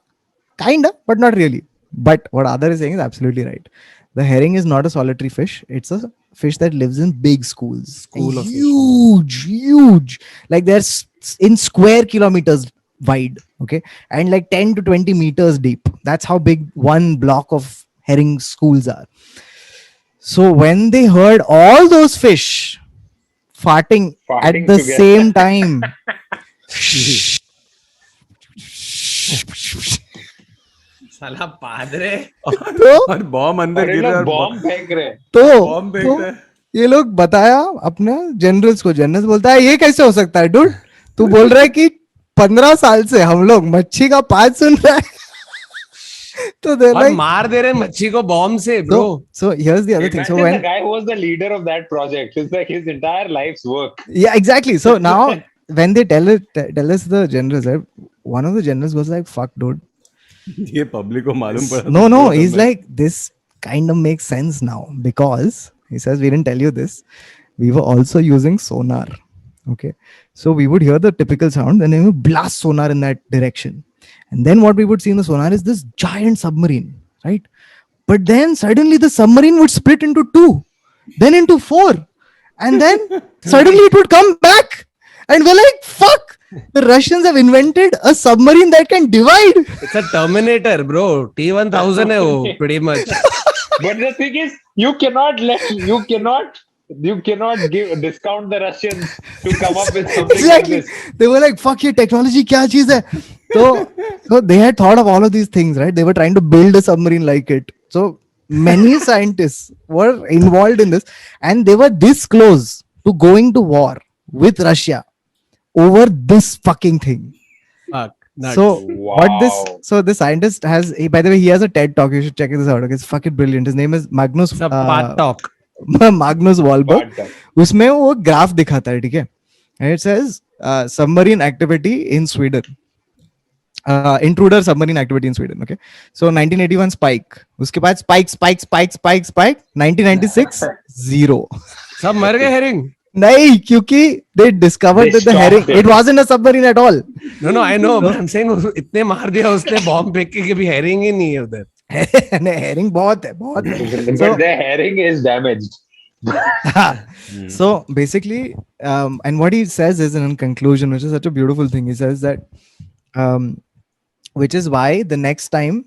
kinda, but not really. But what Aadar is saying is absolutely right. The herring is not a solitary fish. It's a fish that lives in big schools. School of huge. Like they're in square kilometers wide, okay, and like 10 to 20 meters deep. That's how big one block of herring schools are. So when they heard all those fish farting at the together. same time, साला पाद रहे. और bomb अंदर गिर रहा है. Bomb फेंक रहे. तो ये लोग बताया अपने जनरल्स को. जनरल्स बोलता है ये कैसे हो सकता है डूड? तू बोल रहा है कि 15 साल से हम लोग मच्छी का पाद सुन रहे हैं. तो they like मार दे रहे मच्छी को बॉम्ब से, bro. So here's the other thing. So when the guy who was the leader of that project, it's like his entire life's work. Yeah, exactly. So now when they tell us the generals, right, one of the generals goes like, "Fuck, dude." ये public को मालूम पड़ा. No. He's like, this kind of makes sense now because he says we didn't tell you this. We were also using sonar. Okay, so we would hear the typical sound, and then we would blast sonar in that direction. And then what we would see in the sonar is this giant submarine, right? But then suddenly the submarine would split into 2, then into 4. And then suddenly it would come back. And we're like, fuck! The Russians have invented a submarine that can divide. It's a Terminator, bro. T-1000 hai wo, pretty much. But the thing is, you cannot discount the Russians to come up with something Exactly. like this. They were like, fuck, ye technology kya cheez hai? So they had thought of all of these things, right? They were trying to build a submarine like it. So many scientists were involved in this, and they were this close to going to war with Russia over this fucking thing. Fuck. Nuts. So so the scientist has, by the way, he has a TED talk. You should check this out. Okay? It's fucking brilliant. His name is Magnus. It's a part talk. Magnus Wahlberg. उसमें वो graph दिखाता है, ठीक है? And it says submarine activity in Sweden. Intruder submarine activity in Sweden. Okay, so 1981 spike. उसके बाद spike. 1996 0. सब मर गए herring. नहीं, क्योंकि they discovered that the herring, it wasn't a submarine at all. No, I know. But I'm saying इतने मार दिया उसने बॉम्ब फेंक के भी herring ही नहीं है उधर. Herring बहुत है. But the herring is damaged. So basically, and what he says is in conclusion, which is such a beautiful thing, he says that which is why the next time,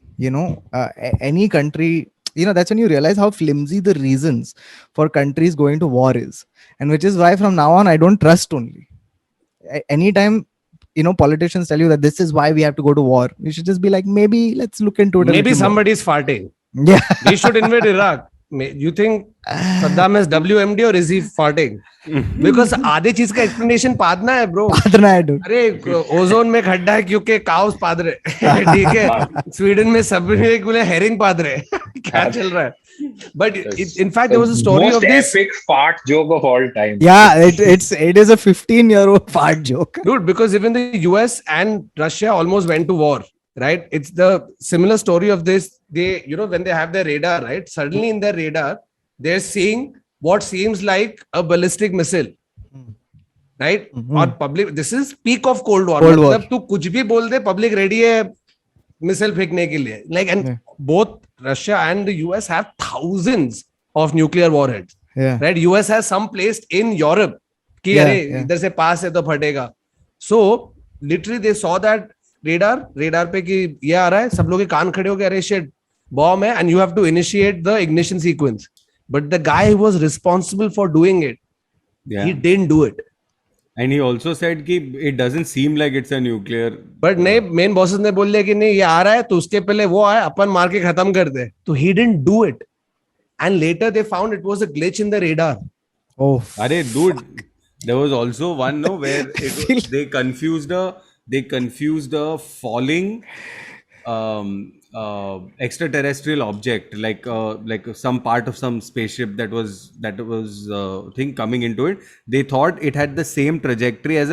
any country, that's when you realize how flimsy the reasons for countries going to war is. And which is why from now on, I don't trust only. Anytime, politicians tell you that this is why we have to go to war, you should just be like, maybe let's look into it. Maybe somebody's farting. Yeah. We should invade Iraq. You think Saddam has WMD or is he farting? Because आधे चीज का explanation पादना है, bro. पादना है, dude. अरे ozone में खड्डा है क्योंकि काउस पाद रहे. ठीक है. स्वीडन में सब बोले herring पाद रहे. क्या चल रहा है? But in fact, there was a story most of this epic fart joke of all time. Yeah, it is a 15-year-old fart joke. Dude, because even the US and Russia almost went to war. Right, it's the similar story of this. They, when they have their radar, right, suddenly in their radar, they're seeing what seems like a ballistic missile. right? और public, this is peak of Cold War. Cold War. मतलब तू कुछ भी बोल दे, public ready है missile फेंकने के लिए. Like, and both Russia and the US have thousands of nuclear warheads. Yeah. Right? US has some placed in Europe. कि Yeah, अरे yeah. इधर से पास है तो फटेगा. So literally they saw that radar पे कि ये आ रहा है, सब लोग के कान खड़े हो गए, अरे shit, bomb है, and you have to initiate the ignition sequence. But the guy who was responsible for doing it, Yeah. he didn't do it. And he also said कि it doesn't seem like it's a nuclear. But नहीं, main bosses ने बोल दिया कि नहीं ये आ रहा है तो उसके पहले वो आए, अपन मार के खत्म कर दे. तो he didn't do it. And later they found it was a glitch in the radar. Oh. Arey, dude, there was also one where they confused a falling extraterrestrial object, like some part of some spaceship that was thing coming into it. They thought it had the same trajectory as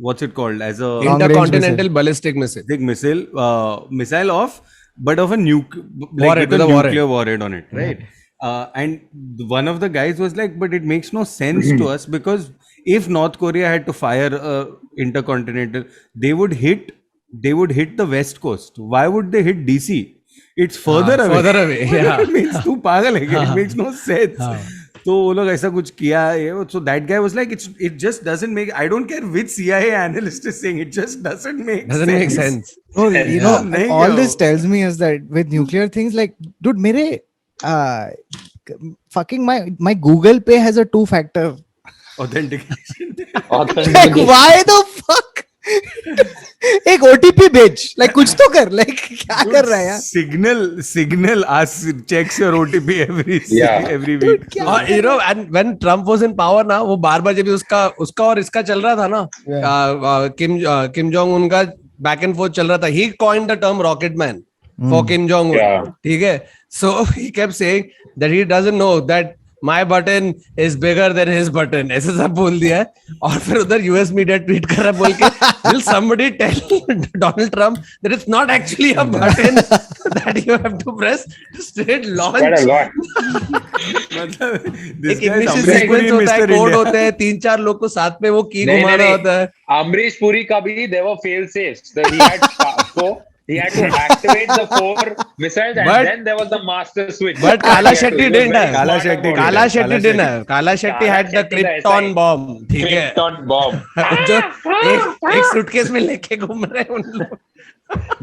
what's it called, as a Intercontinental ballistic missile. big missile of a Warhead, with a with a warhead. nuclear warhead on it, right? And one of the guys was like, but it makes no sense to us, because if North Korea had to fire intercontinental, they would hit the west coast. Why would they hit DC? It's further away. Further away, yeah. It means तू पागल है क्या? It makes no sense. तो वो लोग ऐसा कुछ किया है. So that guy was like, it just doesn't make. I don't care which CIA analyst is saying, it just doesn't make sense. Oh, you know, नहीं all क्या this वो? tells me is that with nuclear things, like, dude, मेरे fucking my Google Pay has a 2-factor. Authentication. Like, why the fuck? एक OTP भेज, like कुछ तो कर, like क्या कर रहा है यार? Signal checks your OTP every week. You know, and when Trump was in power ना, वो बार जब उसका और इसका चल रहा था ना, Kim Jong Un का back and forth चल रहा था, he coined the term rocket man for Kim Jong Un. ठीक है? So he kept saying that he doesn't know that my button is bigger than his button. ऐसे सब बोल दिया है. और फिर उधर US मीडिया ट्वीट कर रहा है बोल के, will somebody tell Donald Trump that it's not actually a button that you have to press to straight launch? Quite a lot. This एक guy is ignition Amrish sequence Puri, होता है, Mr. Code India. होते हैं, 3-4 लोग को साथ में वो की नहीं, घुमाना नहीं, होता है. Amrish Puri का भी there were fail safes. So he had to activate the 4 missiles, and But- then there was the master switch. But Kala He had to- Shetty he was didn't very have. smart Kala Shetty about it. Kala Shetty Kala didn't Shetty. have. Kala Shetty Kala had the Shetty का Krypton ऐसा ही- bomb. ठीक है. Krypton bomb. जो एक suitcase में लेके घूम रहे हैं उन लोग.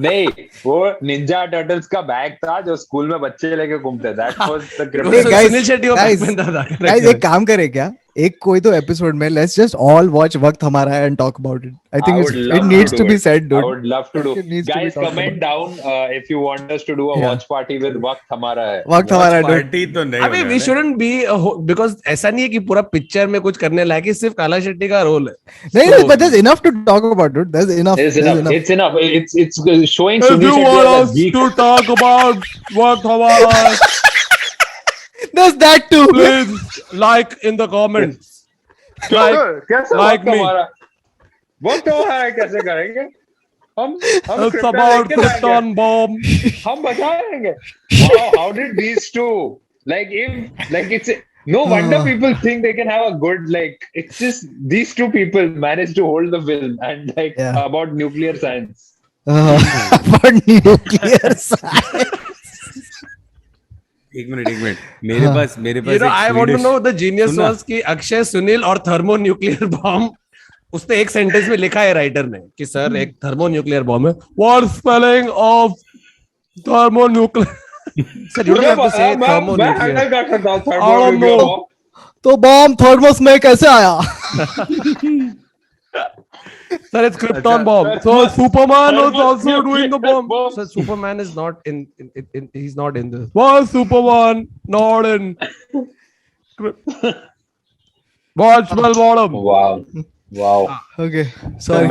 नहीं, वो निंजा टर्टल्स का बैग था जो स्कूल में बच्चे लेके घूमते. That was the Hey, Krypton. guys, Sunil Shetty वो guys, बैक था. Guys, एक काम करे क्या? एक कोई तो एपिसोड में let's just all watch वक्त हमारा है and talk about it. I think I would it love needs to to do be it. said, dude. I would love to do. It needs to be Guys, talked comment down if you want us to do a Yeah. watch party with वक्त हमारा है. वक्त हमारा है, dude. Party तो नहीं I mean, we होगा, shouldn't be because ऐसा नहीं है कि पूरा पिक्चर में कुछ करने लायक है, सिर्फ काला शेट्टी का रोल है. नहीं, but there's enough to talk about, dude. There's enough. It's There's enough. It's enough. It's showing If Sunil you Shetty want as a us geek. to talk about वक्त हमारा, There's that too. please like in the comments. कैसे like वक्त me. हमारा? वक्त हमारा कैसे करेंगे? हम It's कृपया about लेके जाएंगे. Krypton bomb. हम बचाएंगे. How did these two it's no wonder people think they can have a good it's just these two people managed to hold the film and Yeah. about nuclear science. For nuclear science. एक minute मेरे पास You know, एक I want to Swedish- know the genius सुनना। was कि अक्षय सुनील और thermo nuclear bomb, उसने एक sentence में लिखा है राइटर ने कि सर एक थर्मो न्यूक्लियर बॉम्ब है. What spelling of thermo nuclear? Sir, you don't have to say thermo मैं handle न्यूक्लियर. कर सकता हूँ I don't thermonuclear know. bomb. तो बॉम्ब थर्मोस में कैसे आया? Sir, it's Krypton अच्छा, bomb. So Superman is also Thermonuclear doing the bomb. bomb. Sir, Superman is not in he's not in this. Why is Superman not in? Watch bell bottom. Wow. Okay. Sir Sorry.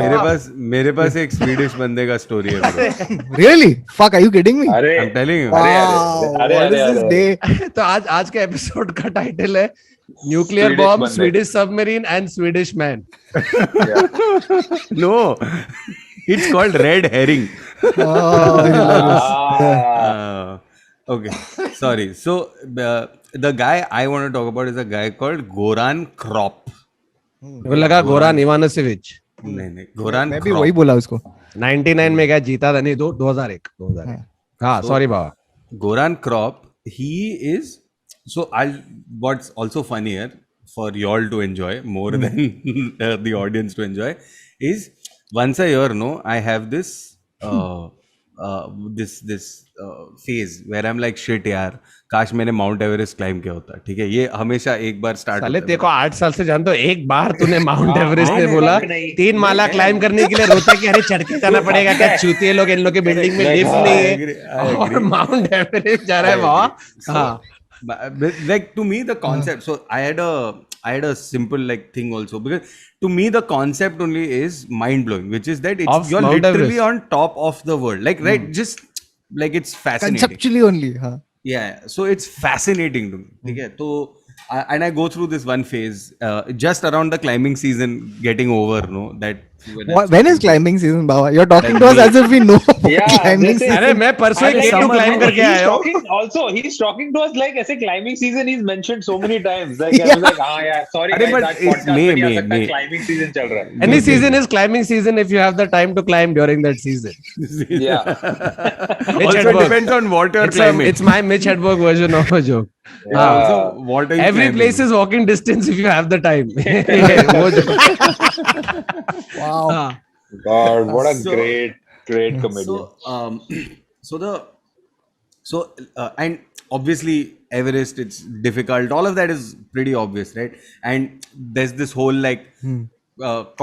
मेरे पास एक Swedish बंदे का story है bro. Really? Fuck, are you kidding me? अरे I'm telling you. Wow. अरे, What is अरे, this अरे। day? तो आज के एपिसोड का टाइटल है न्यूक्लियर Swedish बॉम्ब, बंदे। Swedish submarine and Swedish man. No, it's called red herring. Oh, hilarious. Ah. Okay, sorry. So the guy I want to talk about is a guy called Goran Krop. मुझे लगा गोरान इवानोसेविच नहीं गोरान मैं भी वही बोला उसको. 99 में क्या जीता था नहीं 2001 हाँ sorry Baba. Goran Krop, he is so I'll what's also funnier for y'all to enjoy more than the audience to enjoy is once a year, no, I have this phase where I'm like shit यार काश मैंने mount Everest climb किया होता. ठीक है, ये हमेशा एक बार स्टार्ट साले होता है. तेरे को 8 साल से जानते हो एक बार तूने माउंट एवरेस्ट नहीं, पे नहीं, बोला नहीं, 3 माला क्लाइम करने के लिए रोता कि अरे चढ़ के जाना पड़ेगा क्या चूतिए लोग इन लोग के बिल्डिंग में लिफ्ट नहीं है और माउंट एवरेस्ट जा रहा है बाबा. हाँ Like to me the concept, so I had a simple like thing also, because to me the concept only is mind blowing, which is that Of it's you're Mount literally Everest. on top of the world, like right, just like it's fascinating. Conceptually only. Huh. Yeah, so it's fascinating to me. Okay, so and I go through this one phase just around the climbing season getting over, no, that When is climbing season, Baba? You're talking to us as if we know about Yeah, climbing this is- season. अरे मैं परसों एक K2 climb करके he's आया हूँ. talking also. He's talking to us like ऐसे climbing season he's mentioned so many times. Like I was like, हाँ यार, sorry अरे guys, but that it's podcast में नहीं आ May, सकता. May. Climbing season चल रहा है. Any season is climbing season if you have the time to climb during that season. Yeah. Mitch also Hedberg. depends on what you're It's, climbing. it's my Mitch Hedberg version of a joke. Yeah. Also, what are you Every climbing? place is walking distance if you have the time. वो joke. Wow. हाँ. God, what a So- great comedian. And obviously Everest, it's difficult, all of that is pretty obvious, right? And there's this whole like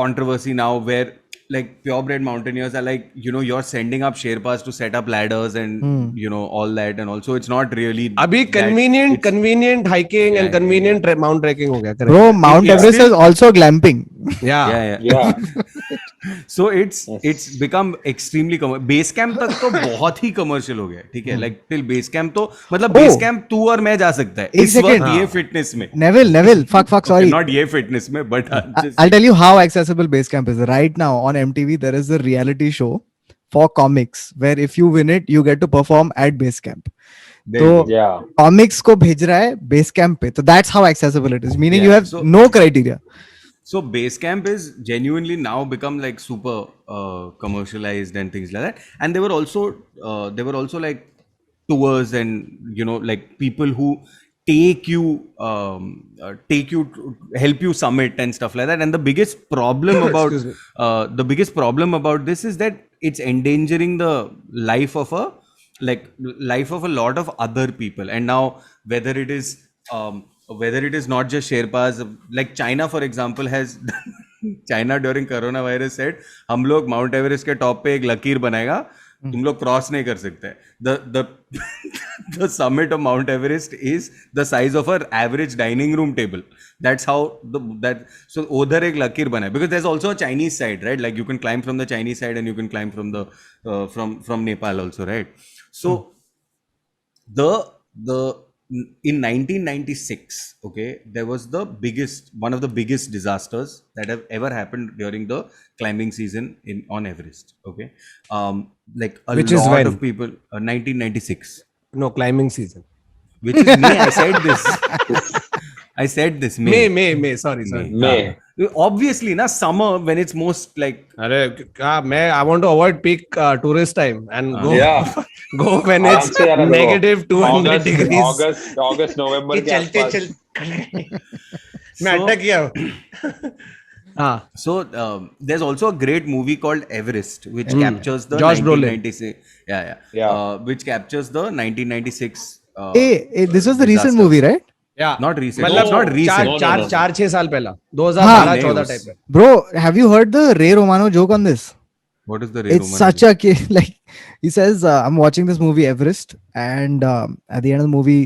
controversy now where like purebred mountaineers are like, you know, you're sending up Sherpas to set up ladders and you know all that, and also it's not really अभी that- convenient it's- convenient hiking and Yeah, convenient mount trekking हो गया. Correct. Bro, Mount it's Everest still- is also glamping. Yeah. Yeah. So it's become extremely base camp तक तो बहुत ही commercial हो गया. ठीक है, लाइक टिल बेस कैंप तो मतलब बेस कैंप तू और मैं जा सकता है एक इस वक्त second. ये फिटनेस में. Neville, fuck, sorry. Not ये फिटनेस में, but I'll tell you how accessible base camp is. Right now on MTV, there is a reality show for comics where if you win it, you get to perform at base camp. there you So go. Yeah. comics को भेज रहा है base camp पे. So that's how accessible it is. Meaning you Yeah, have so- no criteria. So base camp is genuinely now become like super commercialized and things like that. And there were also like tours and you know like people who take you to help you summit and stuff like that. And the biggest problem about Excuse me. the biggest problem about this is that it's endangering the life of a lot of other people. And now whether it is not just Sherpas, like China for example has China during coronavirus said हम लोग mount Everest के top पे एक लकीर बनाएगा, तुम लोग cross नहीं कर सकते. The summit of Mount Everest is the size of an average dining room table. That's how so उधर एक लकीर बना है, because there's also a Chinese side, right? Like you can climb from the Chinese side and you can climb from the from Nepal also, right? So the in 1996, okay, there was one of the biggest disasters that have ever happened during the climbing season on Everest. Okay, like a Which is lot when? of people 1996, No climbing season. which is May. I said this May. Sorry. May. Obviously na summer when it's most like अरे क्या मैं I want to avoid peak tourist time and go Yeah. go when आराम it's से जाना देखो. negative 200 degrees. August November के आसपास. मैं So- अटक गया. हाँ. So there's also a great movie called Everest, which captures the Josh Brolin. 1996. Yeah. Yeah. Which captures the 1996. Hey, this was the recent disaster. movie, right? Yeah. Not recent. मतलब It's not recent. No. 4-6 साल पहला. हाँ. 2012-14 type में. Bro, have you heard the Ray Romano joke on this? What is the Ray It's Romano such a like he says I'm watching this movie Everest, and at the end of the movie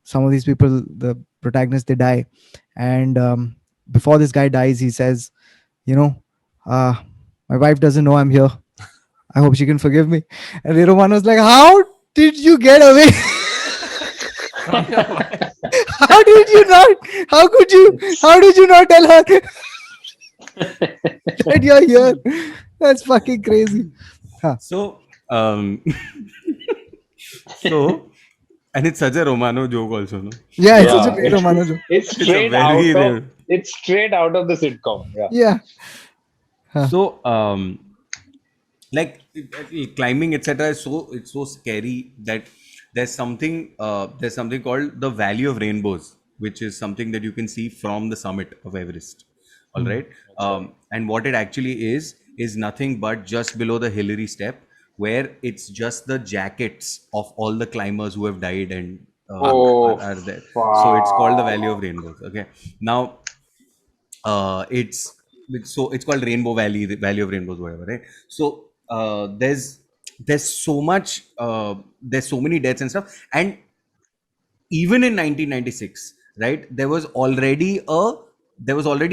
some of these people, the protagonists, they die, and before this guy dies he says, you know, my wife doesn't know I'm here, I hope she can forgive me. And Ray Romano's like, how did you get away? How did you not tell her that you're here? That's fucking crazy. So, and it's such a Romano joke also, no? Yeah, it's Yeah. such a Ray Romano joke. It's It's a straight very out of. It's straight out of the sitcom. Yeah. Yeah. Huh. So, like climbing, etc. is so it's so scary that there's something called the Valley of Rainbows, which is something that you can see from the summit of Everest. All right, and what it actually is nothing but just below the Hillary Step, where it's just the jackets of all the climbers who have died and Oh, are there. So it's called the fuck. Valley of Rainbows. Okay, now it's called Rainbow Valley, the Valley of Rainbows, whatever, right? So there's so much there's so many deaths and stuff, and even in 1996, right, there was already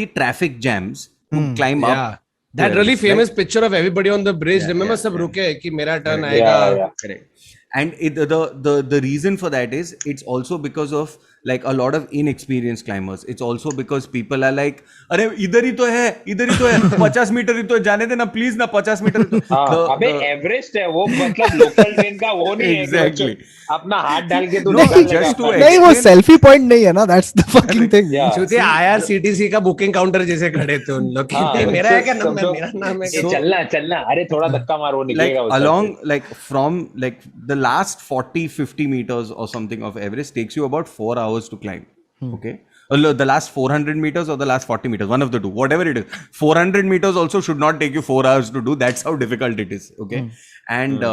traffic jams to climb Yeah. up to That really Everest, famous right? picture of everybody on the bridge. Yeah, Remember, yeah, sab yeah. ruke hai ki mera turn Correct. aayega. Yeah. Correct. And the reason for that is it's also because of like a lot of inexperienced climbers. It's also because people are like, अरे इधर ही तो है 50 metre ही तो है, जाने देना please ना 50 metre ही तो हाँ, अबे the एवरेस्ट है वो, मतलब लोकल ट्रेन का वो नहीं है कि बच्चों exactly अपना हाथ डाल के तू No, निकाल लेगा just to अपना नहीं, वो explain- सेल्फी पॉइंट नहीं है ना, that's the fucking thing. Yeah. चूतिए IRCTC का बुकिंग काउंटर जैसे खड़े थे उन लोग. हाँ, ये मेरा है क्या सब नाम है, लोग, मेरा नाम है ये क्या? चलना चलना, अरे थोड़ा धक्का मारो वो like निकलेगा उस side along से. like from like the last 40-50 meters or something of Everest takes you about 4 hours to climb. Okay, the last 400 meters or the last 40 meters, one of the two, whatever it is. 400 meters also should not take you 4 hours to do. That's how difficult it is. Okay, and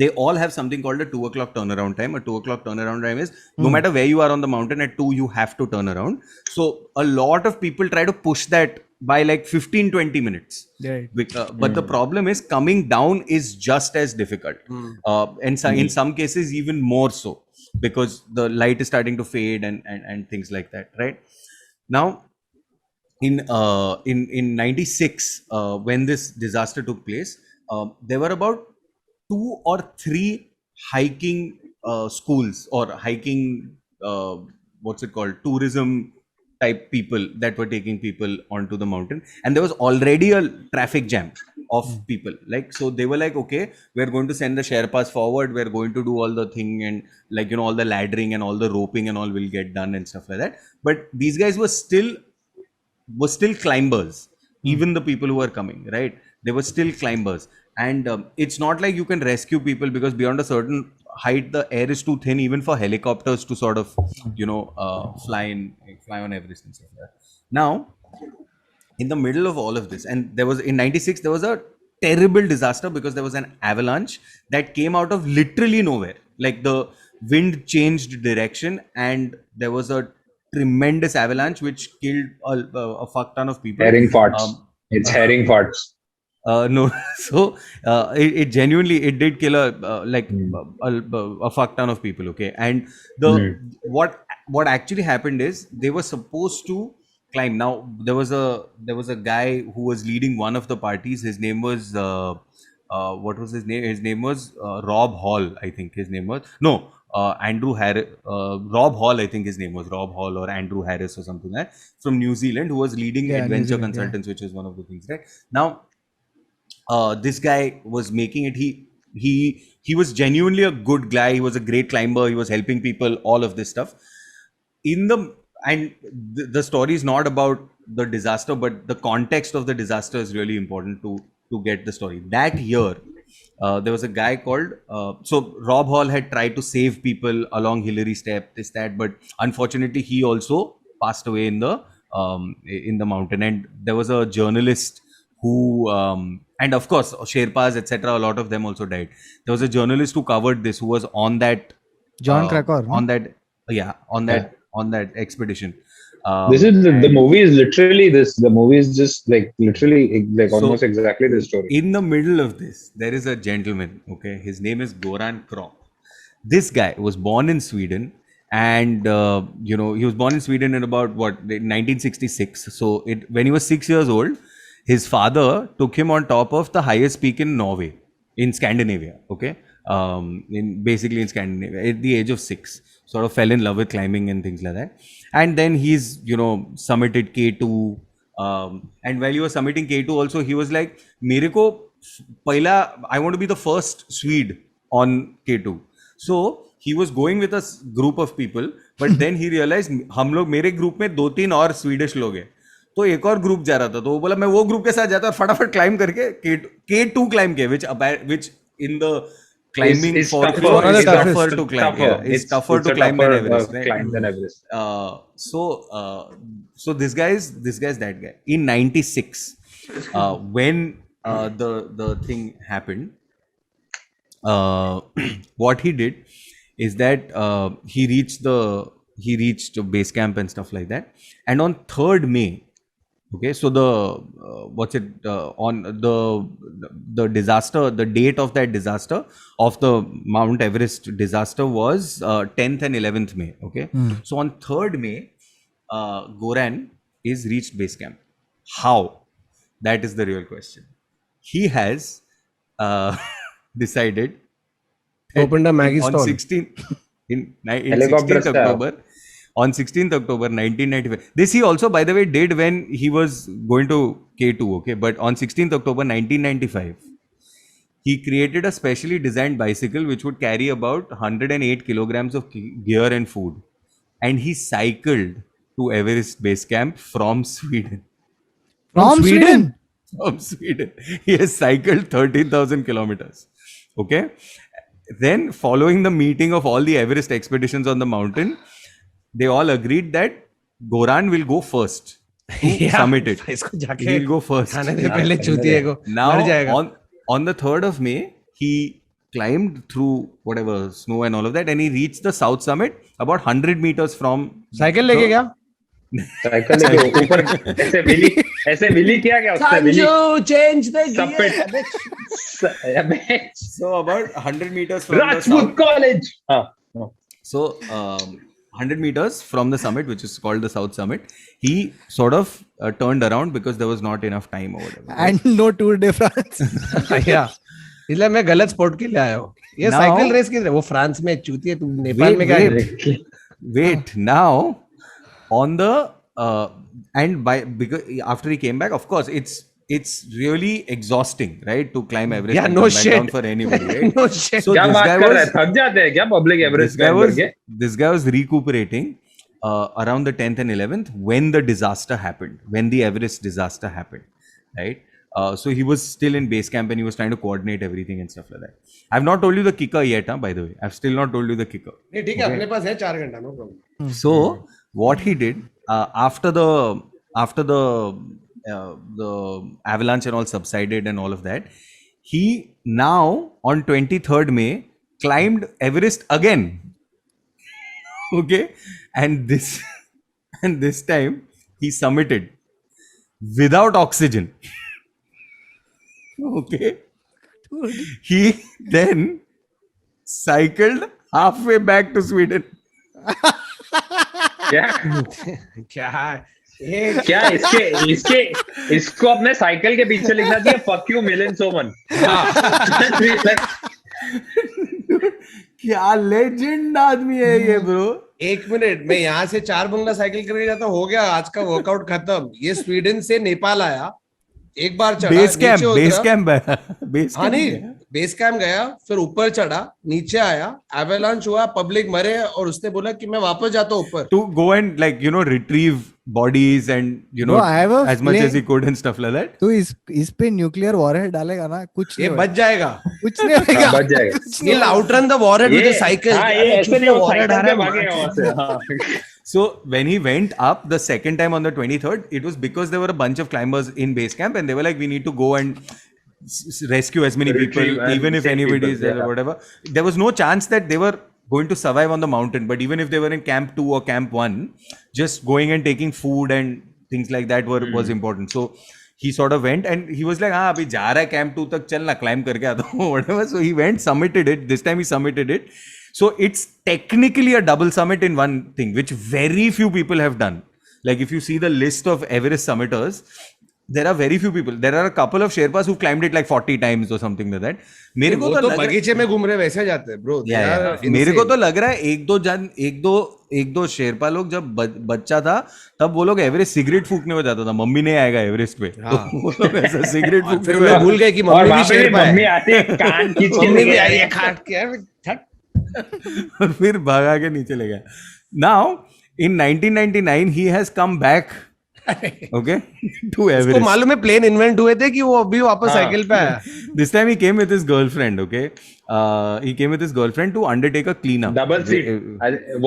they all have something called a 2 o'clock turnaround time. A 2 o'clock turnaround time is no matter where you are on the mountain, at 2 you have to turn around. So a lot of people try to push that by like 15-20 minutes. Right. But the problem is coming down is just as difficult. And so, in some cases even more so, because the light is starting to fade and things like that, right? Now in 96, when this disaster took place, there were about 2 or 3 hiking schools or hiking what's it called, tourism type people that were taking people onto the mountain, and there was already a traffic jam of people. Like, so they were like, okay, we're going to send the Sherpas forward, we're going to do all the thing, and like, you know, all the laddering and all the roping and all will get done and stuff like that. But these guys were still climbers. Even the people who were coming, right, they were still climbers. And it's not like you can rescue people, because beyond a certain height the air is too thin even for helicopters to sort of, you know, fly on Everest and stuff like that. Now in the middle of all of this, and there was in 96 there was a terrible disaster because there was an avalanche that came out of literally nowhere. Like, the wind changed direction and there was a tremendous avalanche which killed a fuck ton of people. Herring farts. It's herring farts. No, so it genuinely, it did kill a fuck ton of people. Okay, and what actually happened is they were supposed to climb. Now there was a guy who was leading one of the parties. His name was what was his name? His name was Rob Hall, I think his name was. No, Andrew Harris. Rob Hall, I think his name was Rob Hall or Andrew Harris or something like that, from New Zealand, who was leading Yeah, New Adventure Zealand, yeah. Consultants, which is one of the things, right? Now this guy was making it. He was genuinely a good guy. He was a great climber. He was helping people. All of this stuff. The story is not about the disaster, but the context of the disaster is really important to get the story. That year, there was a guy called. So Rob Hall had tried to save people along Hillary Step, this that, but unfortunately he also passed away in the mountain. And there was a journalist who and of course Sherpas, etc., a lot of them also died. There was a journalist who covered this, who was on that John Krakauer, no? on that expedition. This is the and movie is literally this. The movie is just like literally like So- almost exactly this story. in the middle of this, there is a gentleman. Okay, his name is Goran Krop. This guy was born in Sweden, and he was born in Sweden in about 1966. So when he was 6 years old, his father took him on top of the highest peak in Norway, in Scandinavia. Okay, basically in Scandinavia at the age of 6. Sort of fell in love with climbing and things like that. And then he's summited K2. And while he was summiting K2 also, he was like, "Mere ko I want to be the first Swede on K2." So he was going with a group of people, but then he realized हम लोग मेरे group में 2-3 और Swedish लोग हैं, तो एक और ग्रुप जा रहा था, तो वो बोला मैं वो ग्रुप के साथ जाता और फटाफट क्लाइम करके K2 क्लाइम किया, which in the climbing It's for tougher. K2 is It's tougher to climb. tougher. Yeah, it's tougher It's to a climb than tougher, Everest, right? climb than Everest. So this guy's that guy in 96 when the thing happened, what he did is that he reached base camp and stuff like that, and on 3rd May, okay, so the on the disaster, the date of that disaster of the Mount Everest disaster was 10th and 11th May, okay. So on 3rd May, Goran is reached base camp. How? That is the real question. He has decided Opened a Maggie on stall. 16th in Helicopter 16th style. October. On 16th October 1995. This he also, by the way, did when he was going to K2, okay? But on 16th October 1995, he created a specially designed bicycle which would carry about 108 kilograms of gear and food. And he cycled to Everest Base Camp from Sweden. From Sweden. From Sweden. He has cycled 13,000 kilometers. Okay? Then, following the meeting of all the Everest expeditions on the mountain, they all agreed that Goran will go first to summit it. इसको जाके He will go first. खाने से पहले चूतिए को Now, मर जाएगा. on the 3rd of May, he climbed through whatever snow and all of that, and he reached the south summit about 100 meters from. Cycle लेके गया. साइकिल लेके ऊपर ऐसे विली किया क्या उसने विली Sanju, change the सपेट So about 100 meters from the Rajput south. College So 100 meters from the summit, which is called the south summit, he sort of turned around because there was not enough time or whatever. And no Tour de France. या इसलिए मैं गलत sport के लिए आया हूँ. ये Now- cycle race की वो फ्रांस में चूतिए, तू नेपाल में क्या है? Wait, now on the and by because after he came back, of course, it's really exhausting, right, to climb Everest. Yeah, and no come back shit. down for anybody, right? No shit. So क्या this बात guy कर रहा है was थक जाते हैं क्या public Everest this guy was recuperating around the 10th and 11th when the disaster happened, when the Everest disaster happened, right? So he was still in base camp and he was trying to coordinate everything and stuff like that. I've not told you the kicker yet, by the way. I've still not told you the kicker. नहीं ठीक है, अपने पास है 4 घंटा, no problem. So what he did after the avalanche and all subsided and all of that, he now on 23rd May climbed Everest again. Okay, and this time he summited without oxygen. Okay, he then cycled halfway back to Sweden. क्या इसको अपने cycle के पीछे लिखना चाहिए fuck you million Soman क्या legend आदमी है ये ब्रो. 1 मिनट, मैं यहाँ से 4 बंगला साइकिल करके जाता, हो गया आज का वर्कआउट खत्म. ये स्वीडन से नेपाल आया, एक बार चढ़ा, बेस कैंप हाँ नहीं, बेस कैंप गया, फिर ऊपर चढ़ा, नीचे आया, एवेलांच हुआ, पब्लिक मरे, और उसने बोला कि मैं वापस जाता हूँ ऊपर. to go and like retrieve bodies and No, I have a as much as he feeling- could and stuff like that. तो इस पे न्यूक्लियर वॉरहेड डालेगा ना, कुछ ये नहीं बच जाएगा. कुछ नहीं होगा. बच जाएगा. कुछ नहीं He'll होगा. outrun the warhead with a cycle. हाँ ये ऐसे नहीं वो साइकिल पे भागेगा वहां से. हाँ. So when he went up the second time on the 23rd, it was because there were a bunch of climbers in base camp and they were like, we need to go and rescue as many Retrieve people, and even if save anybody people, is there yeah. or whatever. There was no chance that they were going to survive on the mountain, but even if they were in camp 2 or camp 1, just going and taking food and things like that was important. So he sort of went and he was like, हाँ अभी जा रहा है camp 2 तक, चल ना climb करके आता हूँ, whatever. So he went, summited it. This time he summited it. So it's technically a double summit in one thing, which very few people have done. Like if you see the list of Everest summiters, there are very few people. There are a couple of Sherpas who climbed it like 40 times or something like that. मेरे को वो तो बगीचे में घूम रहे वैसे जाते हैं, bro. They are मेरे को insane. तो लग रहा है एक दो शेरपा लोग जब बच्चा था तब वो लोग एवरेस्ट सिगरेट फूकने में जाता था. मम्मी नहीं आएगा एवरेस्ट पे, तो वो लोग ऐसा सिगरेट फिर फूकने मैं में. भूल गए कि और मम्मी भी वहां पे शेरपा है. मम्मी आती है कान खींच के मम्मी भी लेके आई आई है, खाट के और फिर भागा के नीचे ले गया. Now in 1999 he has come back. Okay, to उसको Everest. मालूम है प्लेन इन्वेंट हुए थे कि वो अभी वापस साइकिल पे आया. This time he came with his girlfriend. Okay, he came with his girlfriend to undertake a cleanup. Double seat.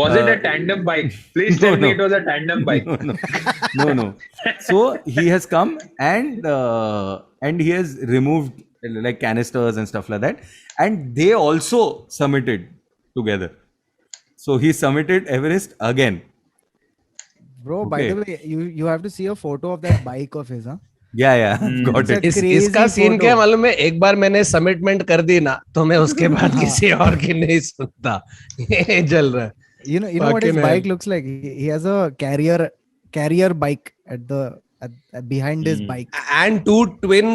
Was it a tandem bike? Please tell me it was a tandem bike. No. So he has come and he has removed like canisters and stuff like that, and they also summited together. So he summited Everest again. Bro, by Okay. the way, you have to see a photo of that bike of his, huh? Yeah, got It's it. a crazy इसका scene photo. क्या है मालूम है, एक बार मैंने सबमिटमेंट कर दी ना तो मैं उसके बाद किसी और की नहीं सुनता. ये चल रहा है. You know what his Fucking bike hell. looks like? He has a carrier bike at behind his bike. And two twin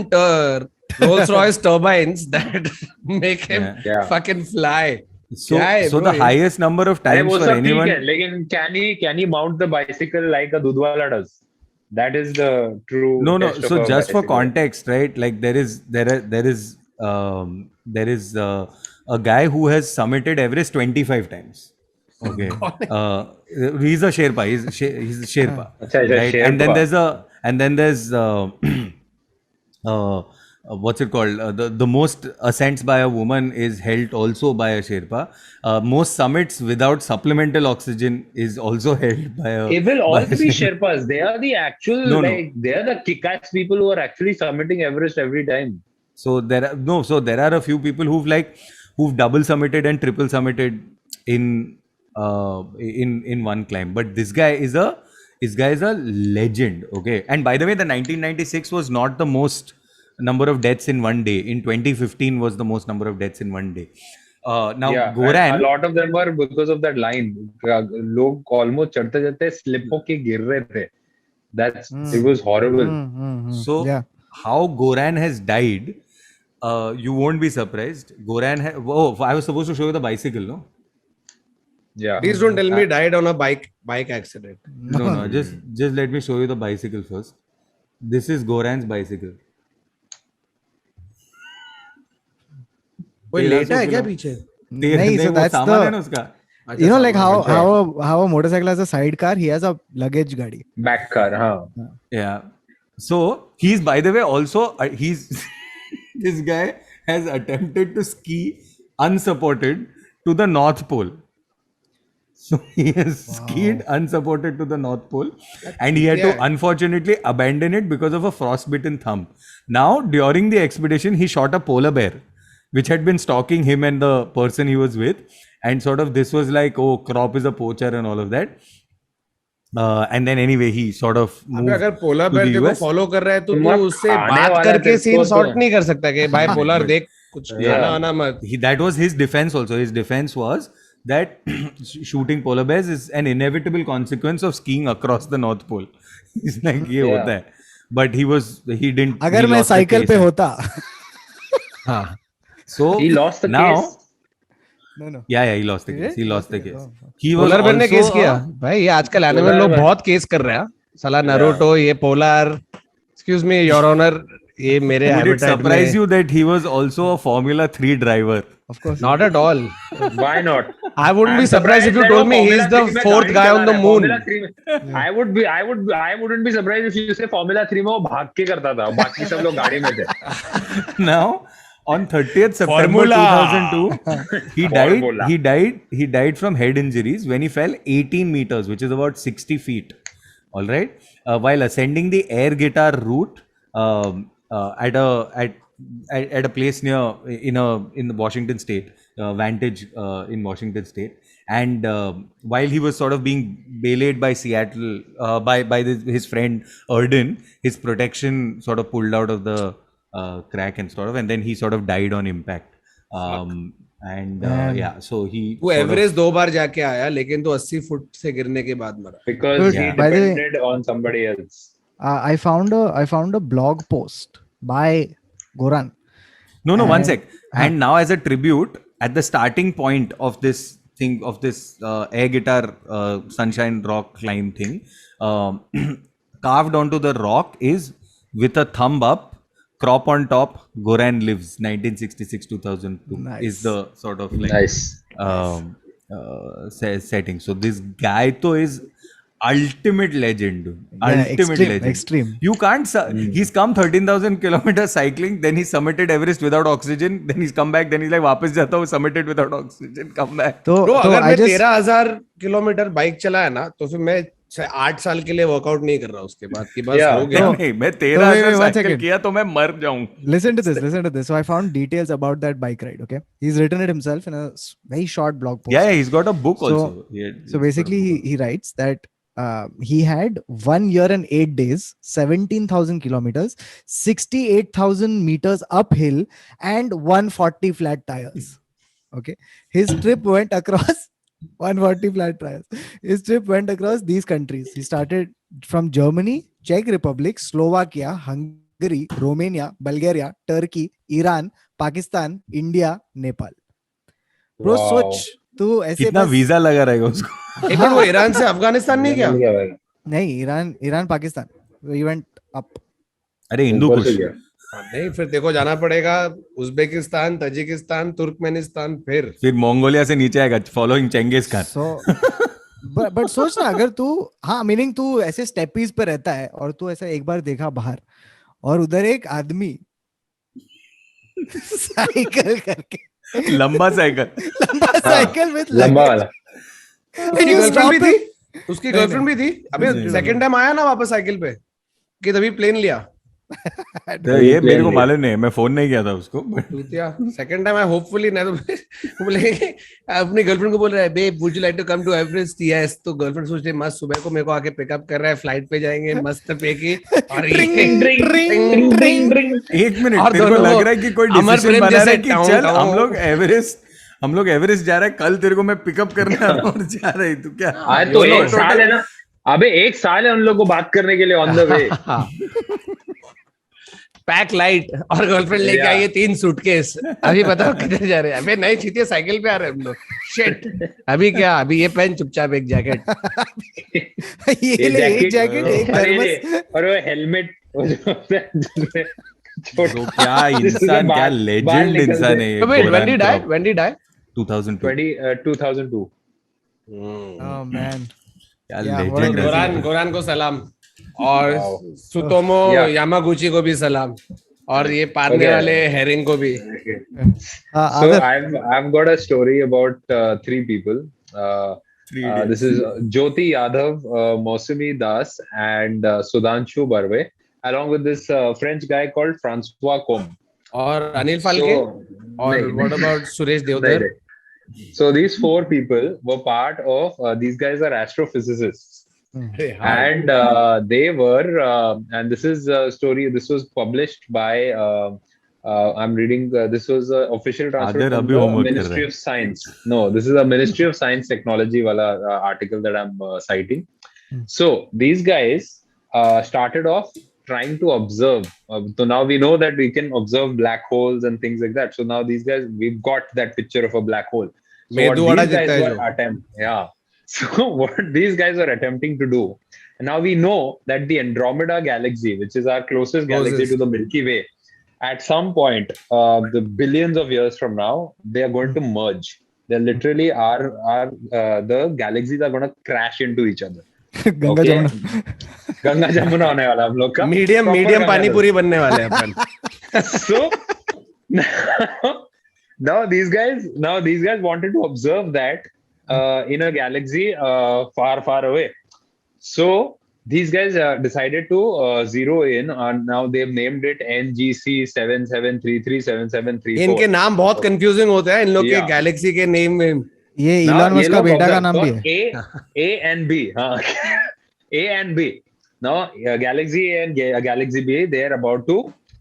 Rolls Royce turbines that make him Yeah. fucking fly. So क्या है so bro the ये? highest number of अरे times वो for सब ठीक anyone. है, लेकिन can he mount the bicycle like a दूधवाला does? That is the true. No. test of So a just for bicycle. context, right? Like there is a guy who has summited Everest 25 times. Okay, he's a Sherpa. He's a Sherpa, अच्छा, he's a right? And then Sherpa. there's what's it called? The most ascents by a woman is held also by a Sherpa. Most summits without supplemental oxygen is also held by a. It will by all a be Sherpa. Sherpas. They are the actual, No. they are the kick-ass people who are actually summiting Everest every time. So there are a few people who've double summited and triple summited in one climb. But this guy is a legend. Okay, and by the way, the 1996 was not the most number of deaths in one day. In 2015 was the most number of deaths in one day. Now Yeah, and Goran. a lot of them were because of that line. लोग almost चढ़ते slip होके गिर रहे थे. It was horrible. So Yeah. how Goran has died, you won't be surprised. Goran I was supposed to show you the bicycle, no? Yeah. Please don't tell me he died on a bike accident. No. Just let me show you the bicycle first. This is Goran's bicycle. कोई लेटा है क्या पीछे? नहीं, so वो that's सामान the- है ना उसका. You know, like how a motorcycle has a sidecar, he has a luggage gadi. Back car, हाँ. Yeah. So he's, by the way, also he's this guy has attempted to ski unsupported to the North Pole. So he has skied unsupported to the North Pole, and he had to unfortunately abandon it because of a frostbitten thumb. Now, during the expedition, he shot a polar bear, which had been stalking him and the person he was with, and sort of this was like, oh, Crop is a poacher and all of that. And then anyway, he sort of moved अगर polar to बेर the तेरे को US. Follow कर रहा है तो तू मत उससे खाने बात वाला करके तेरे सीन को सॉर्ट तो- नहीं कर सकता कि भाई पोलर देख कुछ खाना वाना मत. That was his defense also. His defense was that shooting polar bears is an inevitable consequence of skiing across the North Pole. It's like ये होता है. But he didn't. अगर he मैं lost the साइकिल case. पे होता. हाँ. So He lost the now, case. No. Yeah, he lost the case. He lost the case. He was polar बेर ने also केस किया. भाई ये आजकल एनिमल लोग बहुत केस कर रहे हैं. साला नारुतो, ये polar. Excuse me, Your Honor, ये मेरे Would it habitat surprise में. you that he was also a Formula 3 driver? Of course. Not at all. Why not? I wouldn't be surprised if you that told वो me he's Formula the 3 में fourth गाड़ी guy चला on the रहा है. moon. Formula 3 में, I wouldn't be surprised if you say Formula 3 में वो भाग के करता था. बाकी सब लोग गाड़ी में थे. Now, on 30th September Formula. 2002, Formula. he died from head injuries when he fell 18 meters, which is about 60 feet. All right, while ascending the air guitar route at a place near in the Washington State, Vantage in Washington State, and while he was sort of being belayed by Seattle by his friend Erden, his protection sort of pulled out of the crack and sort of, and then he sort of died on impact. So he वो sort of- Everest 2 बार जाके आया लेकिन तो 80 foot से गिरने के बाद मरा. Because Good. he By the way- depended on somebody else. I found a blog post by Goran. No, one And- sec. And now, as a tribute, at the starting point of this thing, of this air guitar sunshine rock climb thing, carved onto the rock is with a thumb up, crop on top. Goran lives 1966-2002 Nice. is the sort of like Nice. setting. So this guy to is ultimate legend. Dude. Yeah, Ultimate extreme, legend. extreme. You can't. He's come 13,000 kilometers cycling. Then he summited Everest without oxygen. Then he's come back. Then he's like, वापस जाता हूँ, summited without oxygen. Come back. तो Bro, अगर I मैं just 13,000 kilometre bike चलाया ना तो फिर मैं 8 साल के लिए वर्कआउट नहीं कर रहा उसके बाद कि बस Yeah. हो गया. No. नहीं, मैं wait, 13,000 one cycle second. किया तो मैं मर जाऊँ. listen to this. Listen to this. So I found details about that bike ride. Okay, he's written it himself in a very short blog post. Yeah, he's got a book So- also. So basically, he writes that he had 1 year and 8 days, 17,000 kilometers, 68,000 meters uphill, and 140 flat tires. Okay, his trip went across 140 flat tires. His trip went across these countries. He started from Germany, Czech Republic, Slovakia, Hungary, Romania, Bulgaria, Turkey, Iran, Pakistan, India, Nepal. Bro, Wow. सोच तू ऐसे कितना बस visa लगा रहेगा उसको. एक minute, वो ईरान से अफगानिस्तान नहीं गया? मिल गया भाई. नहीं Iran Pakistan he went up. अरे हिंदू ऊपर कुछ. से गया. नहीं, फिर देखो जाना पड़ेगा उज्बेकिस्तान, तजिकिस्तान, तुर्कमेनिस्तान, फिर मंगोलिया से नीचे आएगा following Chengiz Khan. So but सोच ना अगर तू हाँ मीनिंग तू ऐसे स्टेपीज पे रहता है और तू ऐसा एक बार देखा बाहर और उधर एक आदमी साइकिल करके लंबा साइकिल. लंबा साइकिल with लंबा वाला. उसकी you गर्लफ्रेंड stop भी it? थी. उसकी गर्लफ्रेंड भी थी. अबे नहीं, सेकंड टाइम आया ना वापस साइकिल पे कि तभी प्लेन लिया. तो ये मेरे को मालूम नहीं है, मैं फोन नहीं किया था उसको. टूतिया सेकंड टाइम, आई होपफुली नहीं तो बोलेंगे अपनी गर्लफ्रेंड को बोल रहा है, babe would you like to come to Everest? Yes. तो गर्लफ्रेंड सोच रही मस्त सुबह को मेरे को आके पिकअप कर रहा है, फ्लाइट पे जाएंगे मस्त पे की. और एक मिनट, और तेरे को दोनों लग रहा है कि कोई अमर डिसीजन प्रेम बना रहा है जैसे कि टाउन चल टाउन. हम लोग एवरेस्ट जा रहे हैं, कल तेरे को मैं पिकअप करना है और जा रहे हैं, तू क्या. आज तो एक साल है ना. अबे एक साल है उन लोग को बात करने के लिए on the way. Pack light और गर्लफ्रेंड लेके आई है 3 सूटकेस. अभी बताओ किधर जा रहे हैं? अबे नहीं चीतिए, साइकिल पे आ रहे हैं हम लोग. शिट. अभी क्या? अभी ये पहन चुपचाप एक जैकेट. ये ले एक जैकेट एक थर्मस और वो हेलमेट. तो क्या इंसान, क्या लेजेंड इंसान है ये. Wait, when did die? When did die? 2002. 2002. oh man क्या Yeah, लेजेंड. गोरान को सलाम और सुतोमो Yeah. यामागुची को भी सलाम और ये पारने Okay. वाले हेरिंग को भी. So Aadar, I've got a story about 3 people. This is Jyoti Yadav, Mausami Das, and Sudhanshu Barve, along with this French guy called Francois Combe. और अनिल फाल्के और नहीं, what about Suresh Deodhar? So these 4 people were part of. These guys are astrophysicists. And they were, and this is a story. This was published by. I'm reading. This was an official transfer Aadar from abhi the homework kar Ministry raha of Science. No, this is a Ministry of Science Technology wala article that I'm citing. So these guys started off trying to observe. So now we know that we can observe black holes and things like that. So now these guys, we've got that picture of a black hole. So what मेदुवाड़ा these guys जितना है were जो. yeah. So what these guys are attempting to do, and now we know that the Andromeda galaxy, which is our closest galaxy to the Milky Way, at some point, the billions of years from now, they are going to merge. They literally are the galaxies are going to crash into each other. Ganga Okay? Jamuna Ganga Jamuna होने वाला हम लोग का. Medium Proper medium Ganga पानी पूरी बनने वाले हैं अपन. So now these guys wanted to observe that in a galaxy far away. So these guys decided to zero in, and now they've named it NGC 77337734. इनके नाम बहुत कंफ्यूजिंग होते हैं इन लोग के Yeah. गैलेक्सी के नेम में. ये Now, इलॉन मस्क ये का लोग बेटा का observe. नाम भी So है. A and B. A and B. Now Galaxy A and Galaxy B, they are about to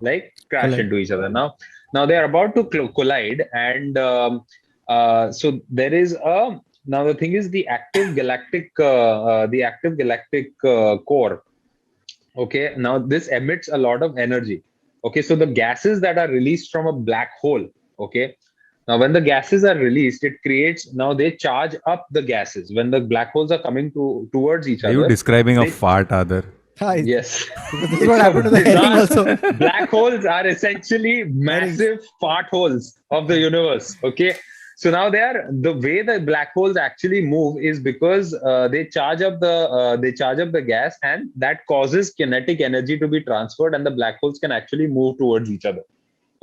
like crash Collide. into each other. Now they are about to collide, and so there is a. Now the thing is the active galactic core. Okay. Now this emits a lot of energy. Okay. So the gases that are released from a black hole. Okay. Now when the gases are released, it creates. Now they charge up the gases when the black holes are coming towards each Are you other. describing a They- fart, Aadar? Yes. Because this is what happened to the herring also. Black holes are essentially massive fart holes of the universe. Okay. So now the way the black holes actually move is because they charge up the gas, and that causes kinetic energy to be transferred, and the black holes can actually move towards each other.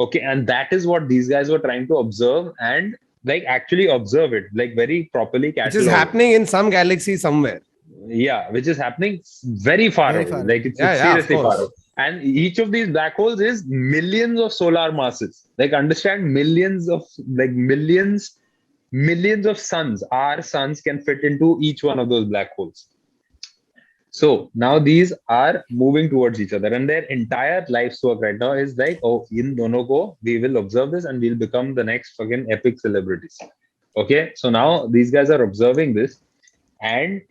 Okay, and that is what these guys were trying to observe, and like actually observe it, like very properly Which is catalog it. happening in some galaxy somewhere. Yeah, which is happening very far Very away. far Like it's Yeah, of seriously far course. away. And each of these black holes is millions of solar masses. Like understand millions of of suns. Our suns can fit into each one of those black holes. So now these are moving towards each other, and their entire life's work right now is like, oh, in dono ko, we will observe this and we'll become the next fucking epic celebrities. Okay, so now these guys are observing this, and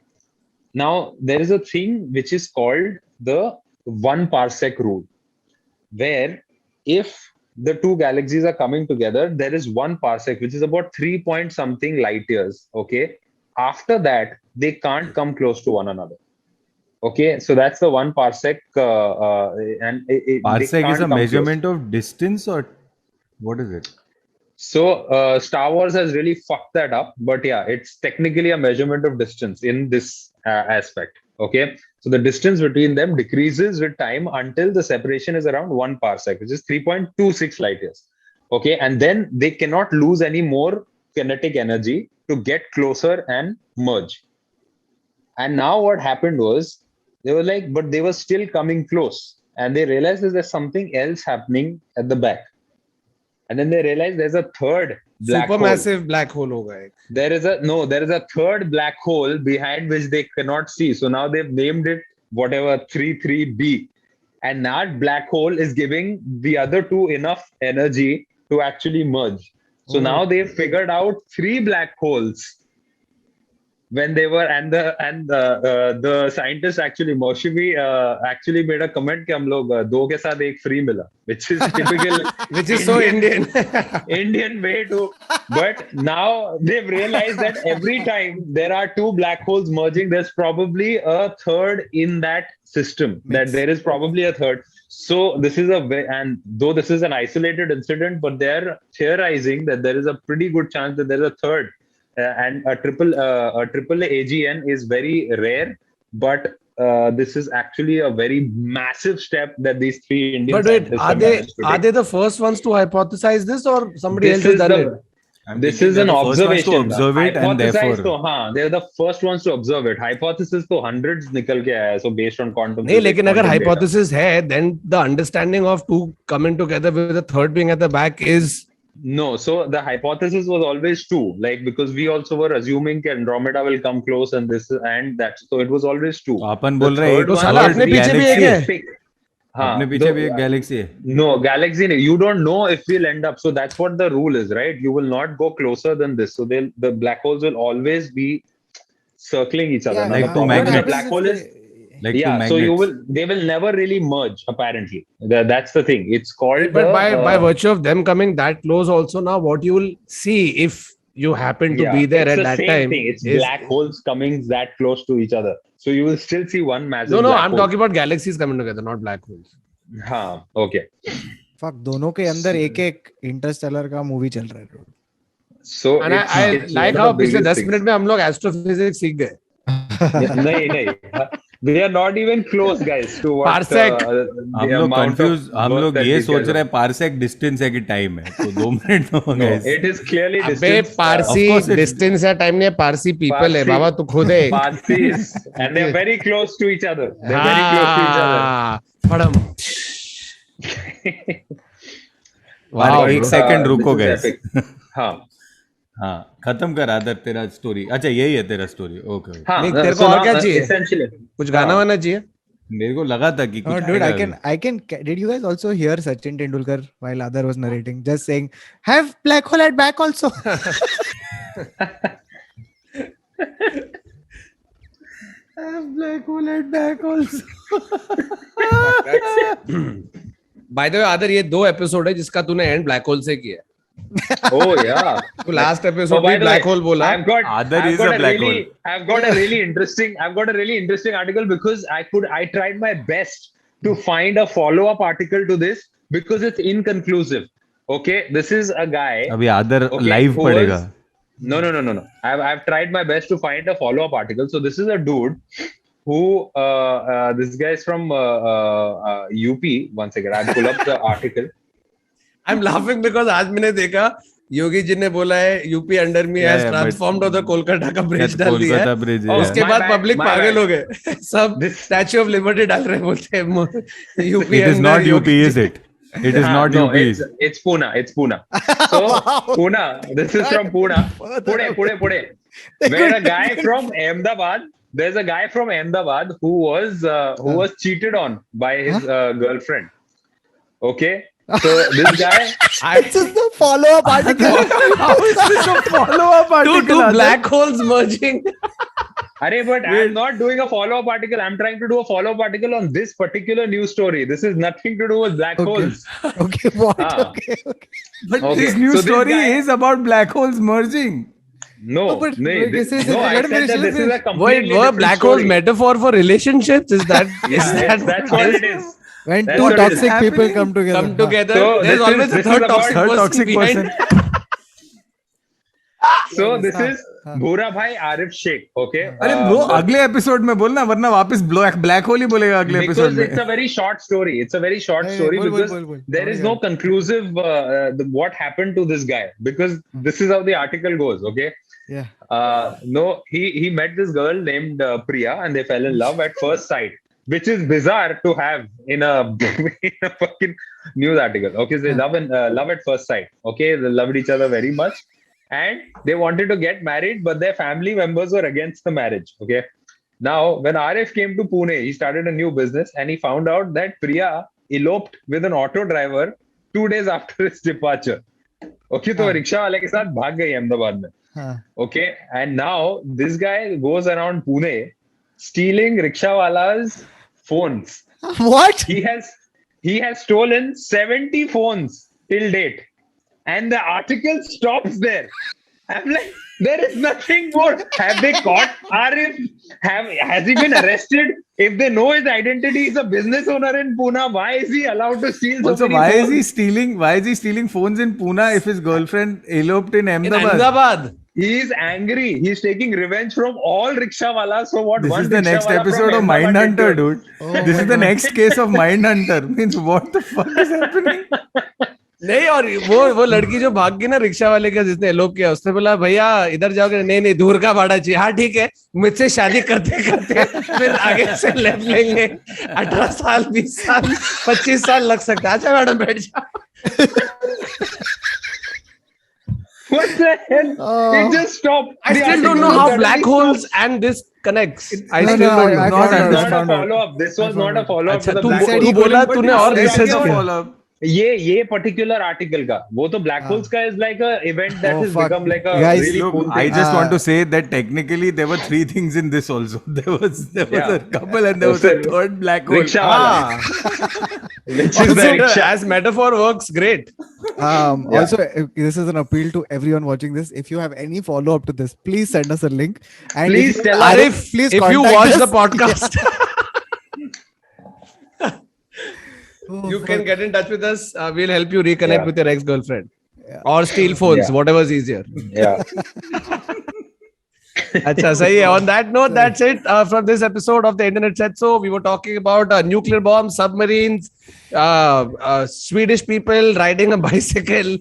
now there is a thing which is called the 1 parsec rule, where if the two galaxies are coming together, there is 1 parsec, which is about 3 point something light years. Okay, after that they can't come close to one another. Okay, so that's the 1 parsec, and they Parsec can't is a come close. measurement of distance, or what is it? So Star Wars has really fucked that up, but yeah, it's technically a measurement of distance in this aspect. Okay, so the distance between them decreases with time until the separation is around 1 parsec, which is 3.26 light years. Okay, and then they cannot lose any more kinetic energy to get closer and merge. And now what happened was, they were like, but they were still coming close, and they realized that there's something else happening at the back. And then they realized there's a third black hole. Supermassive black hole hoga ek. There is a third black hole behind which they cannot see. So now they've named it whatever 33b, and that black hole is giving the other two enough energy to actually merge. So now they've figured out 3 black holes. When they were, and the scientist actually Moshevi actually made a comment कि हम लोग 2 के साथ 1 free मिला, which is typical Which is so Indian. Indian way to. But now they've realized that every time there are 2 black holes merging, there's probably a third in that system. That there is probably a third. So this is and though this is an isolated incident, but they're theorizing that there is a pretty good chance that there is a third. And a triple AGN is very rare, but this is actually a very massive step that these 3 Indian But wait, scientists are they the first ones to hypothesize this, or somebody else has done it? This is an observation. To observe it, and therefore, they're the first ones to observe it. Hypothesis to hundreds nikal ke aaya, so based on quantum. नहीं, लेकिन अगर quantum data. hypothesis है, then the understanding of 2 coming together with the third being at the back is. No, so the hypothesis was always 2, like because we also were assuming that Andromeda will come close and this and that, so it was always 2. तो अपन बोल रहे हैं तो साला अपने पीछे भी एक है. अपने पीछे भी एक galaxy है. No, galaxy. You don't know if we'll end up. So that's what the rule is, right? You will not go closer than this. So the black holes will always be circling each other. Yeah, Now, like the two problem with magnets. the black hole is. Like Yeah, two so magnets. they will never really merge. Apparently, that's the thing. It's called. But by virtue of them coming that close, also now what you will see if you happen to be there it's at the that same time. Thing. It's black holes coming that close to each other. So you will still see one massive. No, black I'm hole. talking about galaxies coming together, not black holes. हाँ, okay. Fuck, दोनों के अंदर एक Interstellar का movie चल रहा है. So And I like how पिछले 10 मिनट में हम लोग एस्ट्रोफिजिक्स सीख गए. नहीं they are not even close, guys, to what Parsec. हम लोग कंफ्यूज, हम लोग ये सोच रहे हैं पार्सेक डिस्टेंस है कि टाइम है, तो 2 मिनट हो गए. It is clearly अबे distance. पारसी डिस्टेंस है, टाइम नहीं है. पारसी पीपल है बाबा, तू खुद है. Parsis, and they're very close to each other. They're very close to each other. फड़म. वाह, 1 सेकंड रुको This is guys. epic. हाँ हाँ, खत्म कर आदर तेरा स्टोरी. अच्छा, यही है तेरा स्टोरी. ओके. हाँ. नहीं, तेरे को So और now, क्या चाहिए? essentially, कुछ गाना वाना चाहिए? मेरे को लगा था कि Oh, कुछ dude, आएगा. I can. Did you guys also hear Sachin Tendulkar while Aadar was narrating, just saying, "Have black hole at back also." Have black hole at back also. By the way, आदर ये 2 episode है जिसका तूने and black hole से किया. Oh yeah. तो last Oh, episode by में the black way, hole बोला. Aadar is a black hole. I've got a really interesting article because I tried my best to find a follow-up article to this because it's inconclusive. Okay, this is a guy. अभी Aadar Okay, live who पड़ेगा. was- No. I've tried my best to find a follow-up article. So this is a dude who this guy is from UP. One second, I'll pull up the article. I'm laughing because आज मैंने देखा योगी जी ने बोला है UP under me has Yeah, but- transformed और the Kolkata का bridge डाल दिया कोलकाता है. bridge. Oh, उसके my बाद bad, पब्लिक my पागल bad. हो गए. सब स्टैच्यू ऑफ लिबर्टी डाल रहे बोलते हैं UP It is not UP, is it? It is not No, UP. it's Pune. It's Pune. So Pune. This is from Pune. Pune. Where a guy from Ahmedabad. There's a guy from Ahmedabad who was cheated on by his girlfriend. Okay. So this guy. This is the follow-up article. How is this a follow-up article? two Aadar? black holes merging. But I'm not doing a follow-up article. I'm trying to do a follow-up article on this particular news story. This is nothing to do with black holes. Okay, what? Ah. Okay. But Okay, this new so this story guy- is about black holes merging. No, No, but no, this is- no. I let him said that finish, this is a let completely Were different black holes story. metaphor for relationships? Is that Yeah, that's what it is. When That's two what is toxic people happening. come together. come together? So There's this always is- a this third is about- Third toxic toxic person behind. person. So this हाँ, is हाँ. Bhura Bhai Arif Sheikh. Okay. अरे bro अगले episode में बोलना वरना वापस black hole ही बोलेगा अगले एपिसोड because में. it's a very short story. It's a very short Hey, story bol, because bol. there is no conclusive what happened to this guy because this is how the article goes. Okay. Yeah. No, he met this girl named Priya and they fell in love at first sight, which is bizarre to have in a in a fucking news article. Okay, so they love at first sight. Okay, they loved each other very much, and they wanted to get married, but their family members were against the marriage. Okay, now when Arif came to Pune, he started a new business, and he found out that Priya eloped with an auto driver 2 days after his departure. Okay, तो rickshaw वाले के साथ भाग गई अहमदाबाद में. हाँ. Okay, and now this guy goes around Pune stealing rickshawala's phones. What? He has stolen 70 phones till date, and the article stops there. I'm like, there is nothing more. Have they caught Arif? Has he been arrested? If they know his identity, he's a business owner in Pune. Why is he allowed to steal so Also, many why phones? is he stealing? Why is he stealing phones in Pune if his girlfriend eloped in In Ahmedabad? Ahmedabad. He is angry. He's taking revenge from all rickshawalas for what This one is the next rickshawala episode from of Ahmedabad Mindhunter, did to him. dude. Oh This my is the God. next case of Mindhunter. Means what the fuck is happening? नहीं और वो लड़की जो भाग गई ना rickshaw वाले का जिसने एलोप किया उसने बोला भैया इधर जाओगे नहीं दूर का भाड़ा चाहिए. हाँ ठीक है मुझसे शादी करते करते फिर आगे से लेफ्ट लेंगे 18 साल 20 साल 25 साल लग सकता है. अच्छा मैडम बैठ जाओ. What the hell? Oh. It just stopped. I The still don't article know how suddenly black stopped. holes and this connects. I No, still no, don't I know. not found out, This was I not a found out. follow-up. This was not a follow-up अच्छा to the तू black said hole. he तू बोला couldn't, तूने but और he research said किया. follow up. ये particular article का वो तो ब्लैक होल्स का is like a event that Oh, has fuck. Become like a Guys, really Look, cool I thing. just want to say that technically there were 3 things in this also. There was Yeah. a couple and there was a third black hole. Rickshaw which is Also, the rickshaw. as metaphor works great. Also, this is an appeal to everyone watching this. If you have any follow up to this, please send us a link. And Please if you- tell us. Arif, please if you contact watch us. the podcast, Oh, you fuck. can get in touch with us. We'll help you reconnect Yeah. with your ex-girlfriend. Or steal phones, Yeah. whatever's easier. Yeah. Acha, sahi hai. On that note, that's it from this episode of the Internet Said So. We were talking about nuclear bombs, submarines, Swedish people riding a bicycle,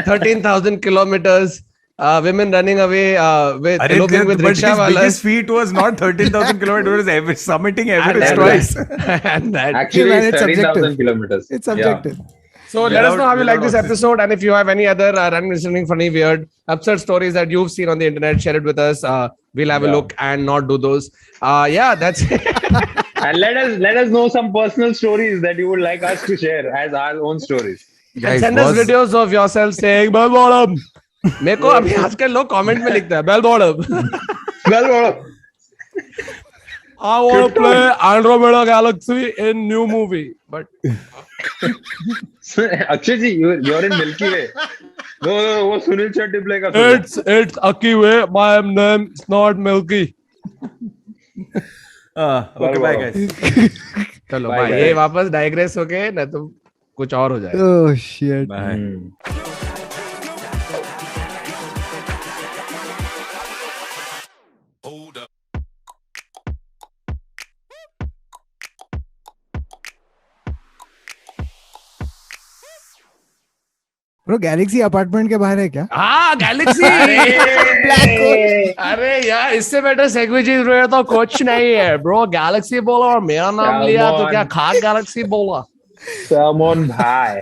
13,000 kilometers, women running away with Arre, eloping with but rickshaw his walas. biggest feat was not 13,000 kilometers, it was summiting Everest And twice. and that. Actually, man, it's it's 13,000 subjective. kilometers. It's subjective. So let us know how you like without this oxygen. episode, and if you have any other random, listening, funny, weird, absurd stories that you've seen on the internet, share it with us. We'll have a Yeah. look and not do those. Yeah, that's it. And let us know some personal stories that you would like us to share as our own stories. And Guys, send us was- videos of yourself saying bell bottom. मेरे को अभी आजकल लोग comment में लिखता है bell bottom. Well, I want to play Andromeda Galaxy in new movie, but Akshay ji, you're in Milky Way. No, वो Sunil Shetty play का It's Aki way. My name is not Milky. Okay, bye guys. चलो Bye, भाई guys. ये वापस digress हो गए ना तो कुछ और हो जाए. Oh shit. Bye. Bro, Galaxy apartment के बाहर है क्या? हाँ गैलेक्सी. Black hole. अरे यार इससे बेटर सेगविचेस रहे तो कुछ नहीं है ब्रो. गैलेक्सी बोला और मेरा नाम लिया तो क्या खाक गैलेक्सी बोला. Come on, भाई.